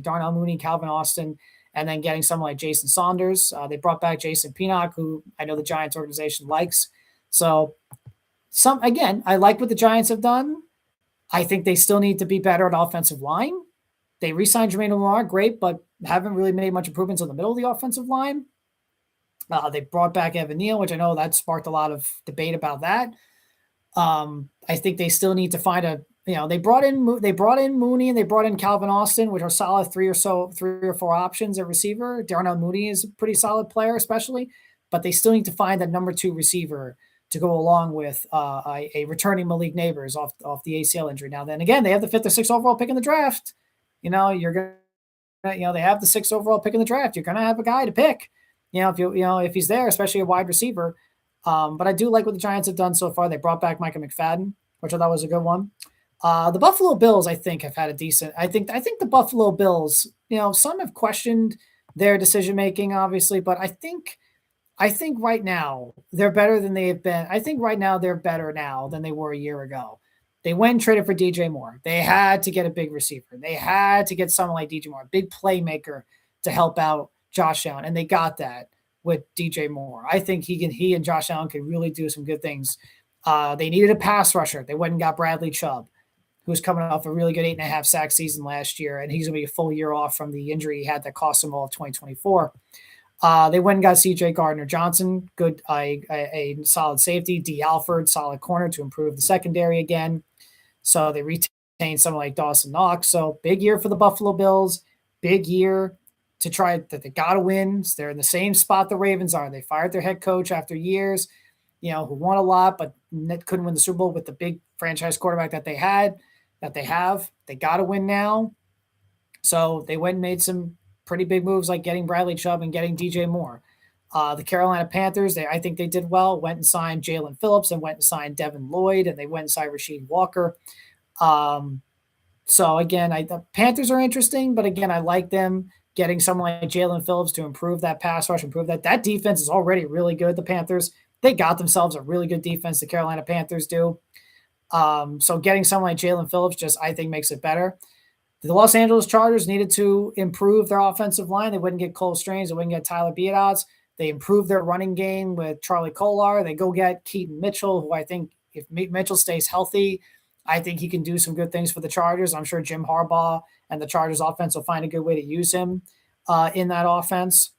Darnell Mooney, Calvin Austin, and then getting someone like Jason Saunders. They brought back Jason Pinnock, who I know the Giants organization likes. So I like what the Giants have done. I think they still need to be better at offensive line. They re-signed Jermaine Lamar, great, but haven't really made much improvements in the middle of the offensive line. They brought back Evan Neal, which I know that sparked a lot of debate about that. I think they still need to find they brought in Mooney and they brought in Calvin Austin, which are solid three or four options at receiver. Darnell Mooney is a pretty solid player, especially, but they still need to find that number 2 receiver to go along with a returning Malik Neighbors off the ACL injury. Now, then again, they have the 5th or 6th overall pick in the draft. They have the 6th overall pick in the draft. You're going to have a guy to pick, if he's there, especially a wide receiver. But I do like what the Giants have done so far. They brought back Micah McFadden, which I thought was a good one. The Buffalo Bills, I think, have had a decent. I think the Buffalo Bills, some have questioned their decision making, obviously, but I think right now they're better than they have been. I think right now they're better now than they were a year ago. They went and traded for DJ Moore. They had to get a big receiver. They had to get someone like DJ Moore, a big playmaker to help out Josh Allen, and they got that with DJ Moore. I think he and Josh Allen could really do some good things. They needed a pass rusher. They went and got Bradley Chubb, who's coming off a really good 8.5 sack season last year, and he's going to be a full year off from the injury he had that cost him all of 2024. They went and got C.J. Gardner-Johnson, good, a solid safety. D. Alford, solid corner to improve the secondary again. So they retained someone like Dawson Knox. So big year for the Buffalo Bills. Big year to try that. They got to win. They're in the same spot the Ravens are. They fired their head coach after years, who won a lot, but couldn't win the Super Bowl with the big franchise quarterback that they have. They got to win now. So they went and made some pretty big moves like getting Bradley Chubb and getting DJ Moore. The Carolina Panthers, I think they did well, went and signed Jalen Phillips and went and signed Devin Lloyd, and they went and signed Rasheed Walker. So again, the Panthers are interesting, but again, I like them getting someone like Jalen Phillips to improve that pass rush, improve that. That defense is already really good, the Panthers. They got themselves a really good defense, the Carolina Panthers do. So getting someone like Jalen Phillips I think makes it better. The Los Angeles Chargers needed to improve their offensive line. They wouldn't get Cole Strange. They wouldn't get Tyler Biadasz. They improved their running game with Charlie Kolar. They go get Keaton Mitchell, who I think if Mitchell stays healthy, I think he can do some good things for the Chargers. I'm sure Jim Harbaugh and the Chargers offense will find a good way to use him in that offense,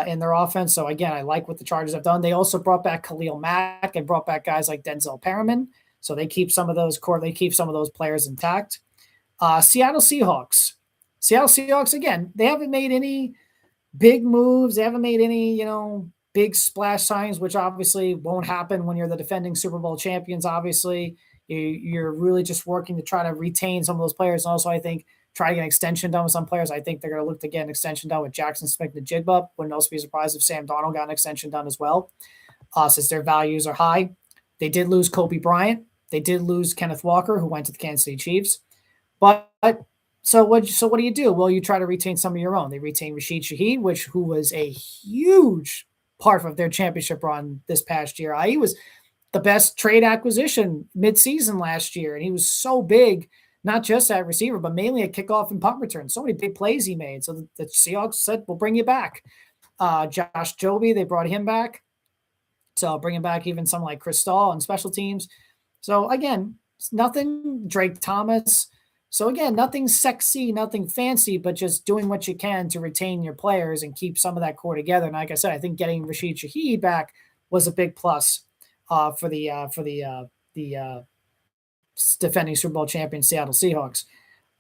in their offense. So again, I like what the Chargers have done. They also brought back Khalil Mack and brought back guys like Denzel Perriman. So they keep some of those players intact. Seattle Seahawks, again, they haven't made any big moves. They haven't made any, big splash signs, which obviously won't happen when you're the defending Super Bowl champions. Obviously, you're really just working to try to retain some of those players. And also, I think, try to get an extension done with some players. I think they're going to look to get an extension done with Jackson Smith-Njigba. Wouldn't also be surprised if Sam Darnold got an extension done as well, since their values are high. They did lose Kobe Bryant. They did lose Kenneth Walker, who went to the Kansas City Chiefs. But so what do you do? Well, you try to retain some of your own. They retained Rashid Shaheed, who was a huge part of their championship run this past year. He was the best trade acquisition midseason last year, and he was so big not just at receiver, but mainly at kickoff and punt return. So many big plays he made. So the Seahawks said, we'll bring you back. Josh Joby, they brought him back. So bringing back even someone like Chris Stahl on special teams. So again, nothing Drake Thomas. So again, nothing sexy, nothing fancy, but just doing what you can to retain your players and keep some of that core together. And like I said, I think getting Rashid Shaheed back was a big plus for the defending Super Bowl champion Seattle Seahawks.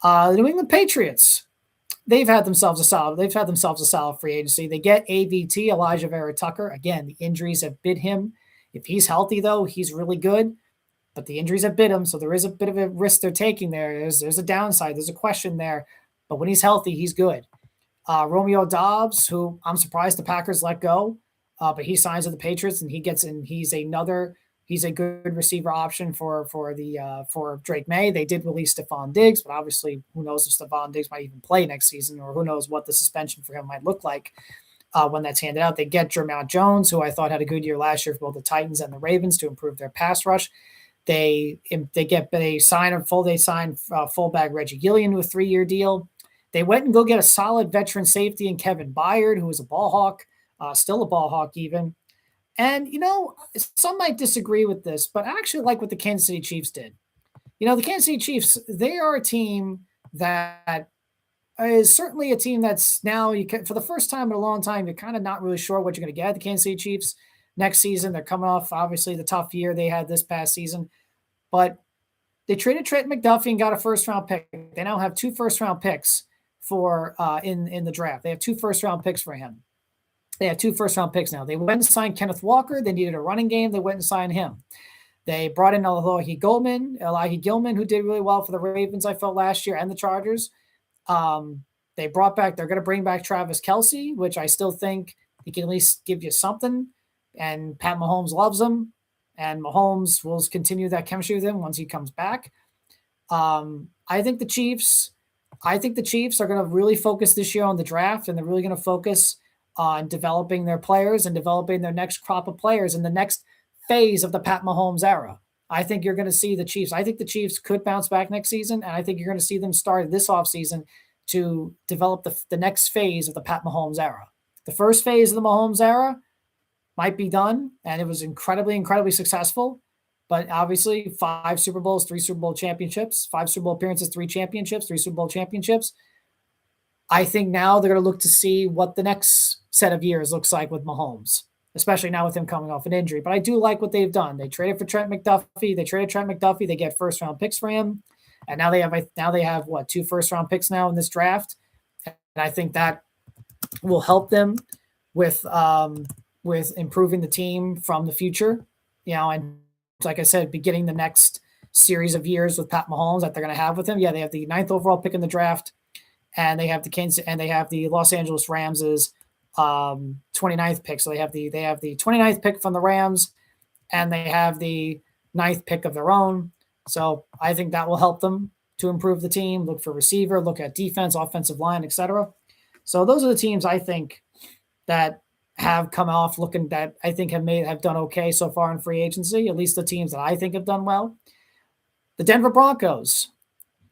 The New England Patriots, they've had themselves a solid free agency. They get AVT, Elijah Vera Tucker. Again, the injuries have bit him. If he's healthy, though, he's really good. But the injuries have bit him, so there is a bit of a risk they're taking there. There's a downside. There's a question there. But when he's healthy, he's good. Romeo Doubs, who I'm surprised the Packers let go, but he signs with the Patriots, and he's a good receiver option for Drake May. They did release Stephon Diggs, but obviously who knows if Stephon Diggs might even play next season, or who knows what the suspension for him might look like when that's handed out. They get Jermell Jones, who I thought had a good year last year for both the Titans and the Ravens to improve their pass rush. They sign fullback Reggie Gillian to a 3-year deal. They went and go get a solid veteran safety in Kevin Byard, who was a ball hawk, still a ball hawk even. And, some might disagree with this, but I actually like what the Kansas City Chiefs did. The Kansas City Chiefs, they are a team that is certainly a team that's now, for the first time in a long time, you're kind of not really sure what you're going to get at the Kansas City Chiefs next season. They're coming off, obviously, the tough year they had this past season. But they traded Trent McDuffie and got a first-round pick. They now have 2 first-round picks for in the draft. They have 2 first-round picks for him. They have 2 first-round picks now. They went and signed Kenneth Walker. They needed a running game. They went and signed him. They brought in Elijah Gilman, who did really well for the Ravens, I felt, last year, and the Chargers. They're going to bring back Travis Kelce, which I still think he can at least give you something. And Pat Mahomes loves him, and Mahomes will continue that chemistry with him once he comes back. I think the Chiefs are going to really focus this year on the draft, and they're really going to focus on developing their players and developing their next crop of players in the next phase of the Pat Mahomes era. I think you're going to see the Chiefs. I think the Chiefs could bounce back next season, and I think you're going to see them start this offseason to develop the next phase of the Pat Mahomes era. The first phase of the Mahomes era might be done, and it was incredibly, incredibly successful. But obviously, 5 Super Bowls, 3 Super Bowl championships, 5 Super Bowl appearances, 3 championships, 3 Super Bowl championships. I think now they're going to look to see what the next set of years looks like with Mahomes, especially now with him coming off an injury. But I do like what they've done. They traded for Trent McDuffie. They get first-round picks for him. And now they have 2 first-round picks now in this draft. And I think that will help them with improving the team from the future, and like I said, beginning the next series of years with Pat Mahomes that they're going to have with him. Yeah, they have the 9th overall pick in the draft, and they have the Los Angeles Rams' 29th pick. So they have the 29th pick from the Rams, and they have the 9th pick of their own. So I think that will help them to improve the team, look for receiver, look at defense, offensive line, etc. So those are the teams I think that have come off looking that I think have done okay so far in free agency, at least the teams that I think have done well. The Denver Broncos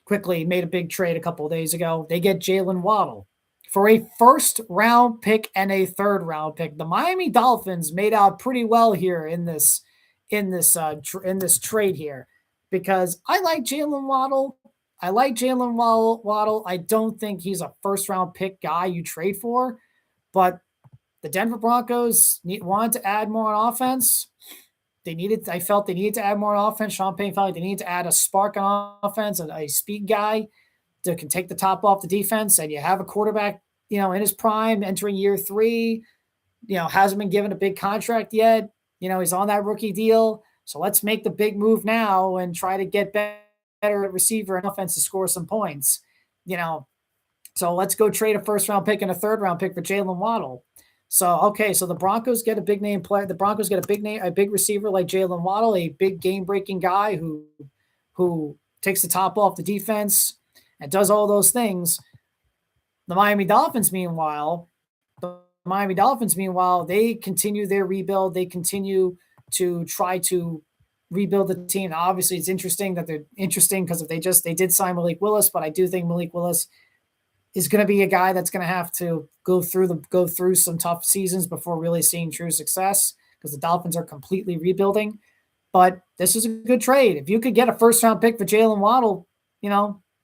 quickly made a big trade a couple of days ago. They get Jaylen Waddle for a 1st-round pick and a 3rd-round pick. The Miami Dolphins made out pretty well here in this trade here, because I like Jaylen Waddle. I don't think he's a 1st-round pick guy you trade for, but the Denver Broncos wanted to add more on offense. I felt they needed to add more on offense. Sean Payton felt like they needed to add a spark on offense and a speed guy that can take the top off the defense. And you have a quarterback, in his prime, entering year 3, hasn't been given a big contract yet. He's on that rookie deal. So let's make the big move now and try to get better at receiver and offense to score some points. So let's go trade a 1st-round pick and a 3rd-round pick for Jaylen Waddle. So the Broncos get a big name player. The Broncos get a big receiver like Jaylen Waddle, a big game-breaking guy who takes the top off the defense and does all those things. The Miami Dolphins, meanwhile, they continue their rebuild. They continue to try to rebuild the team. Now, obviously, it's interesting that they're interesting because if they did sign Malik Willis, but I do think Malik Willis is going to be a guy that's going to have to go through some tough seasons before really seeing true success because the Dolphins are completely rebuilding. But this is a good trade. If you could get a first-round pick for Jaylen Waddle,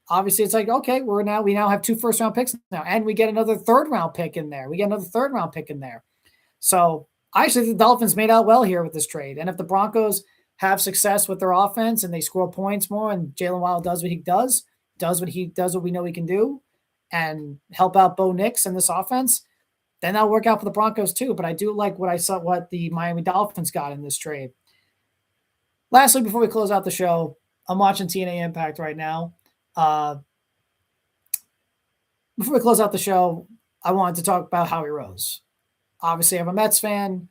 obviously it's like, okay, we now have 2 first-round picks now, and we get another third-round pick in there. So I actually think the Dolphins made out well here with this trade. And if the Broncos have success with their offense and they score points more and Jaylen Waddle does what we know he can do and help out Bo Nix in this offense, then that'll work out for the Broncos too. But I do like what the Miami Dolphins got in this trade. Lastly, before we close out the show, I'm watching TNA Impact right now. Before we close out the show, I wanted to talk about Howie Rose. Obviously, I'm a Mets fan.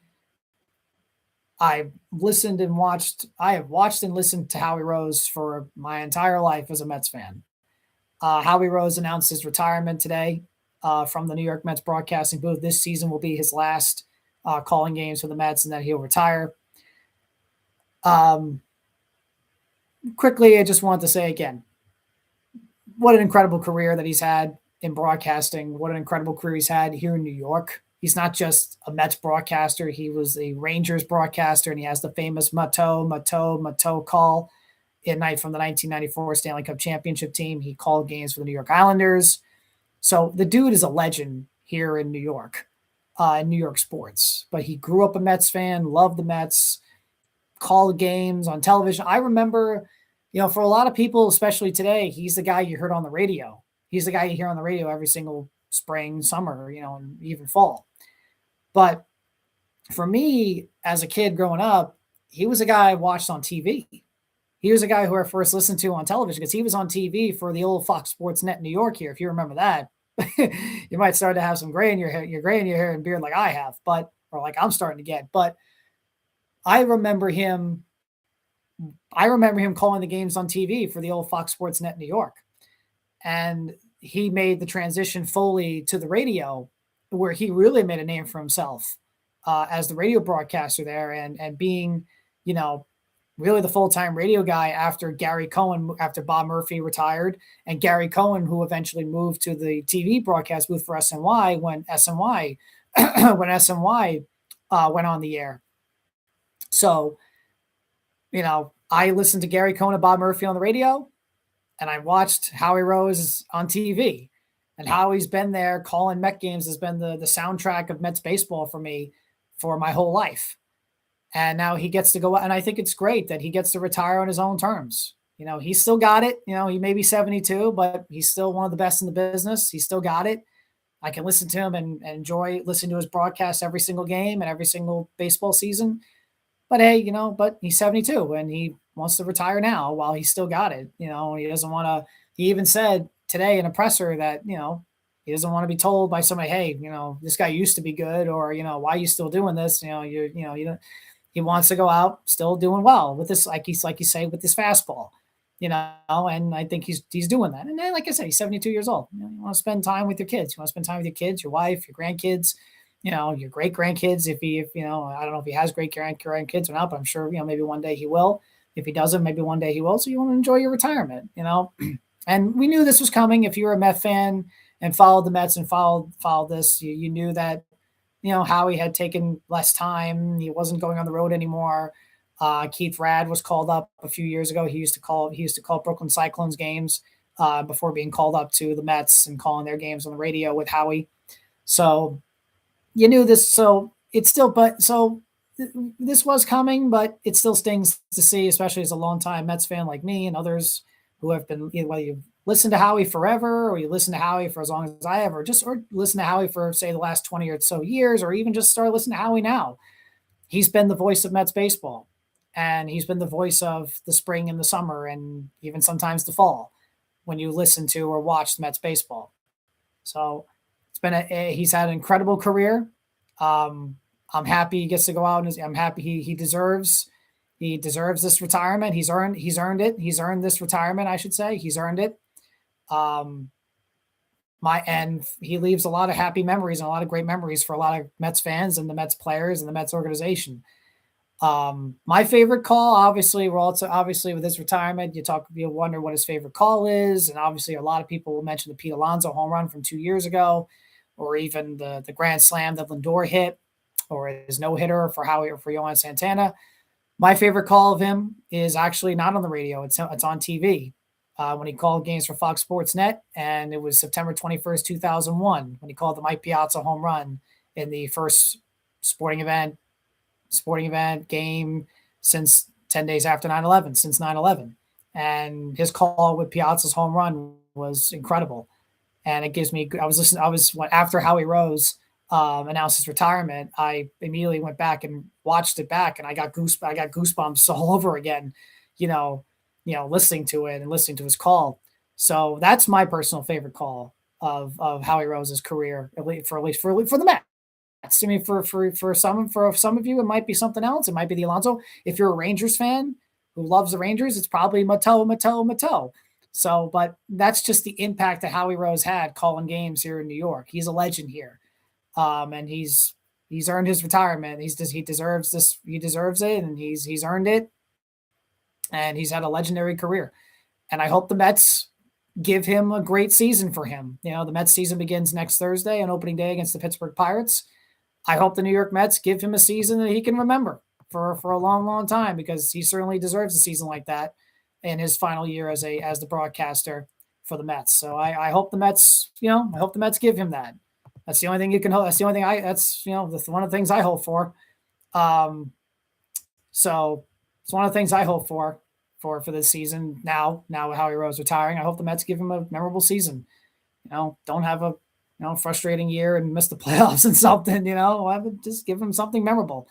I have watched and listened to Howie Rose for my entire life as a Mets fan. Howie Rose announced his retirement today from the New York Mets broadcasting booth. This season will be his last calling games for the Mets, and then he'll retire. Quickly, I just wanted to say again, what an incredible career that he's had in broadcasting. What an incredible career he's had here in New York. He's not just a Mets broadcaster. He was a Rangers broadcaster, and he has the famous Mato call at night from the 1994 Stanley Cup Championship team. He called games for the New York Islanders. So the dude is a legend here in New York, in New York sports. But he grew up a Mets fan, loved the Mets, called games on television. I remember, for a lot of people, especially today, he's the guy you heard on the radio. He's the guy you hear on the radio every single spring, summer, and even fall. But for me, as a kid growing up, he was a guy I watched on TV. He was a guy who I first listened to on television because he was on TV for the old Fox Sports Net in New York here. If you remember that, you might start to have some gray in your hair and beard like I have, or like I'm starting to get. But I remember him calling the games on TV for the old Fox Sports Net in New York. And he made the transition fully to the radio, where he really made a name for himself as the radio broadcaster there and being, really the full-time radio guy after Bob Murphy retired, and Gary Cohen, who eventually moved to the TV broadcast booth for SNY when SNY went on the air. So, I listened to Gary Cohen and Bob Murphy on the radio, and I watched Howie Rose on TV. And Howie's been there calling Met games has been the soundtrack of Mets baseball for me for my whole life. And now he gets to go, and I think it's great that he gets to retire on his own terms. He's still got it. He may be 72, but he's still one of the best in the business. He's still got it. I can listen to him and enjoy listening to his broadcast every single game and every single baseball season. But hey, but he's 72 and he wants to retire now while he's still got it. He doesn't want to. He even said today in a presser that he doesn't want to be told by somebody, hey, this guy used to be good, or why are you still doing this? You don't. He wants to go out still doing well with this, like you say, with this fastball. And I think he's doing that. And then, like I said, he's 72 years old. You want to spend time with your kids. You want to spend time with your kids, your wife, your grandkids. Your great grandkids. If I don't know if he has great grandkids or not, but I'm sure maybe one day he will. If he doesn't, maybe one day he will. So you want to enjoy your retirement, And we knew this was coming. If you were a Met fan and followed the Mets and followed this, you knew that Howie had taken less time. He wasn't going on the road anymore. Keith Rad was called up a few years ago. He used to call Brooklyn Cyclones games before being called up to the Mets and calling their games on the radio with Howie. So you knew this. So this was coming, but it still stings to see, especially as a longtime Mets fan like me and others who have been, whether you've listened to Howie forever, or you listen to Howie for as long as I have, or listen to Howie for, say, the last 20 or so years, or even just start listening to Howie now. He's been the voice of Mets baseball, and he's been the voice of the spring and the summer, and even sometimes the fall when you listen to or watch the Mets baseball. So he's had an incredible career. I'm happy he gets to go out, and I'm happy he deserves this retirement. He's earned it. He's earned this retirement, I should say. He's earned it. And he leaves a lot of happy memories and a lot of great memories for a lot of Mets fans and the Mets players and the Mets organization. My favorite call, obviously, with his retirement, you wonder what his favorite call is, and obviously a lot of people will mention the Pete Alonso home run from 2 years ago, or even the grand slam that Lindor hit, or his no hitter for Howie or for Yohan Santana. My favorite call of him is actually not on the radio; it's on TV. When he called games for Fox Sports Net, and it was September 21st, 2001, when he called the Mike Piazza home run in the first sporting event game since 10 days after 9/11, since 9/11. And his call with Piazza's home run was incredible. And it gives me, after Howie Rose announced his retirement, I immediately went back and watched it back, and I got goosebumps all over again, listening to it and listening to his call. So that's my personal favorite call of Howie Rose's career, at least for the Mets. I mean, for some of you, it might be something else. It might be the Alonso. If you're a Rangers fan who loves the Rangers, it's probably Matteau. So, but that's just the impact that Howie Rose had calling games here in New York. He's a legend here, and he's earned his retirement. He deserves this. He deserves it, and he's earned it, and he's had a legendary career. And I hope the Mets give him a great season for him. The Mets season begins next Thursday on opening day against the Pittsburgh Pirates. I hope the New York Mets give him a season that he can remember for a long, long time, because he certainly deserves a season like that in his final year as the broadcaster for the Mets. So I hope the Mets, give him that. That's the only thing you can hope. That's the only thing that's one of the things I hope for. So it's one of the things I hope for this season. Now with Howie Rose retiring, I hope the Mets give him a memorable season. Don't have a frustrating year and miss the playoffs and something, just give him something memorable,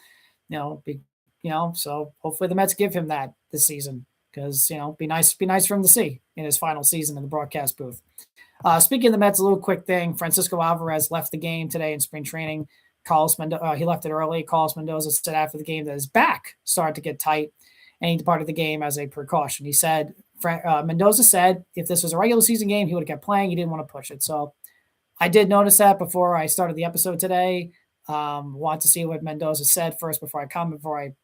so hopefully the Mets give him that this season, because, be nice for him to see in his final season in the broadcast booth. Speaking of the Mets, a little quick thing. Francisco Alvarez left the game today in spring training. He left it early. Carlos Mendoza said after the game that his back started to get tight, and he departed the game as a precaution. He said, Mendoza said if this was a regular season game, he would have kept playing. He didn't want to push it. So I did notice that before I started the episode today. Want to see what Mendoza said first before I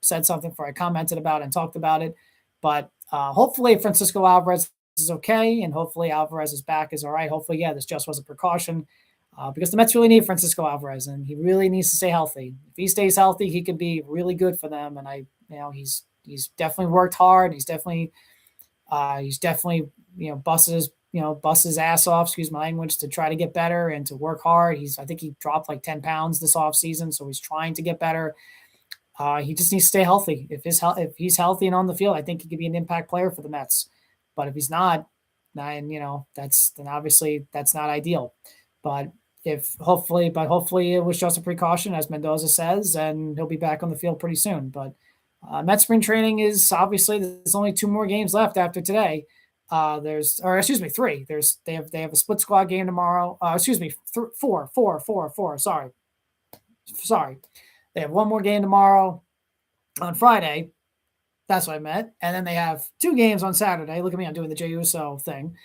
said something, before I commented about it and talked about it. But hopefully Francisco Alvarez is okay, and hopefully Alvarez's back is all right. Hopefully, this just was a precaution, because the Mets really need Francisco Alvarez, and he really needs to stay healthy. If he stays healthy, he could be really good for them. And he's definitely worked hard. He's definitely busts his ass off, excuse my language, to try to get better and to work hard. I think he dropped like 10 pounds this offseason, so he's trying to get better. He just needs to stay healthy. If he's healthy and on the field, I think he could be an impact player for the Mets. But if he's not, then obviously that's not ideal. But hopefully it was just a precaution, as Mendoza says, and he'll be back on the field pretty soon. But Mets spring training is obviously, there's only 2 more games left after today. 3. They have a split squad game tomorrow. 4. Sorry. They have 1 more game tomorrow on Friday. That's what I meant. And then they have 2 games on Saturday. Look at me, I'm doing the Jey Uso thing.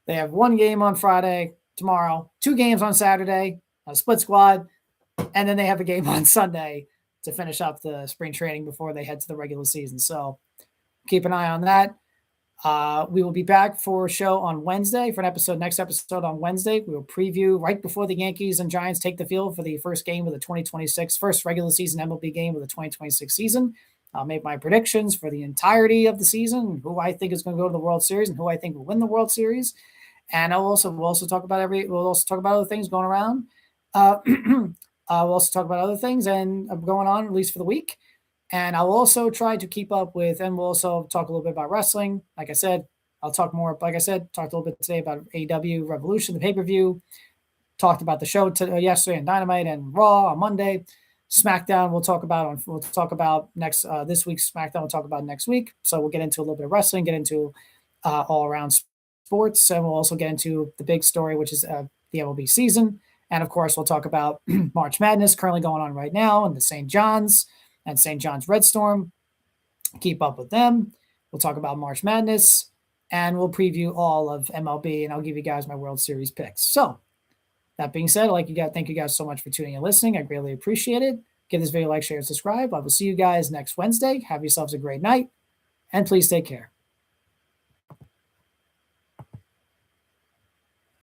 They have 1 game on Friday tomorrow, 2 games on Saturday, a split squad, and then they have a game on Sunday to finish up the spring training before they head to the regular season. So keep an eye on that. We will be back for a show on Wednesday, next episode on Wednesday. We will preview right before the Yankees and Giants take the field for the first game of the 2026, first regular season MLB game of the 2026 season. I'll make my predictions for the entirety of the season, who I think is going to go to the World Series and who I think will win the World Series. And we'll also talk about other things going around. We'll also talk about other things and going on, at least for the week. And I'll also try to keep up with, and we'll also talk a little bit about wrestling. Like I said, talked a little bit today about AEW Revolution, the pay-per-view. Talked about the show yesterday and Dynamite and Raw on Monday. SmackDown we'll talk about next this week's SmackDown. We'll talk about next week. So we'll get into a little bit of wrestling, get into all around sports, and we'll also get into the big story, which is the MLB season. And of course, we'll talk about March Madness currently going on right now in the St. John's and St. John's Red Storm. Keep up with them. We'll talk about March Madness, and we'll preview all of MLB, and I'll give you guys my World Series picks. So that being said, thank you guys so much for tuning and listening. I greatly appreciate it. Give this video a like, share, and subscribe. I will see you guys next Wednesday. Have yourselves a great night, and please take care.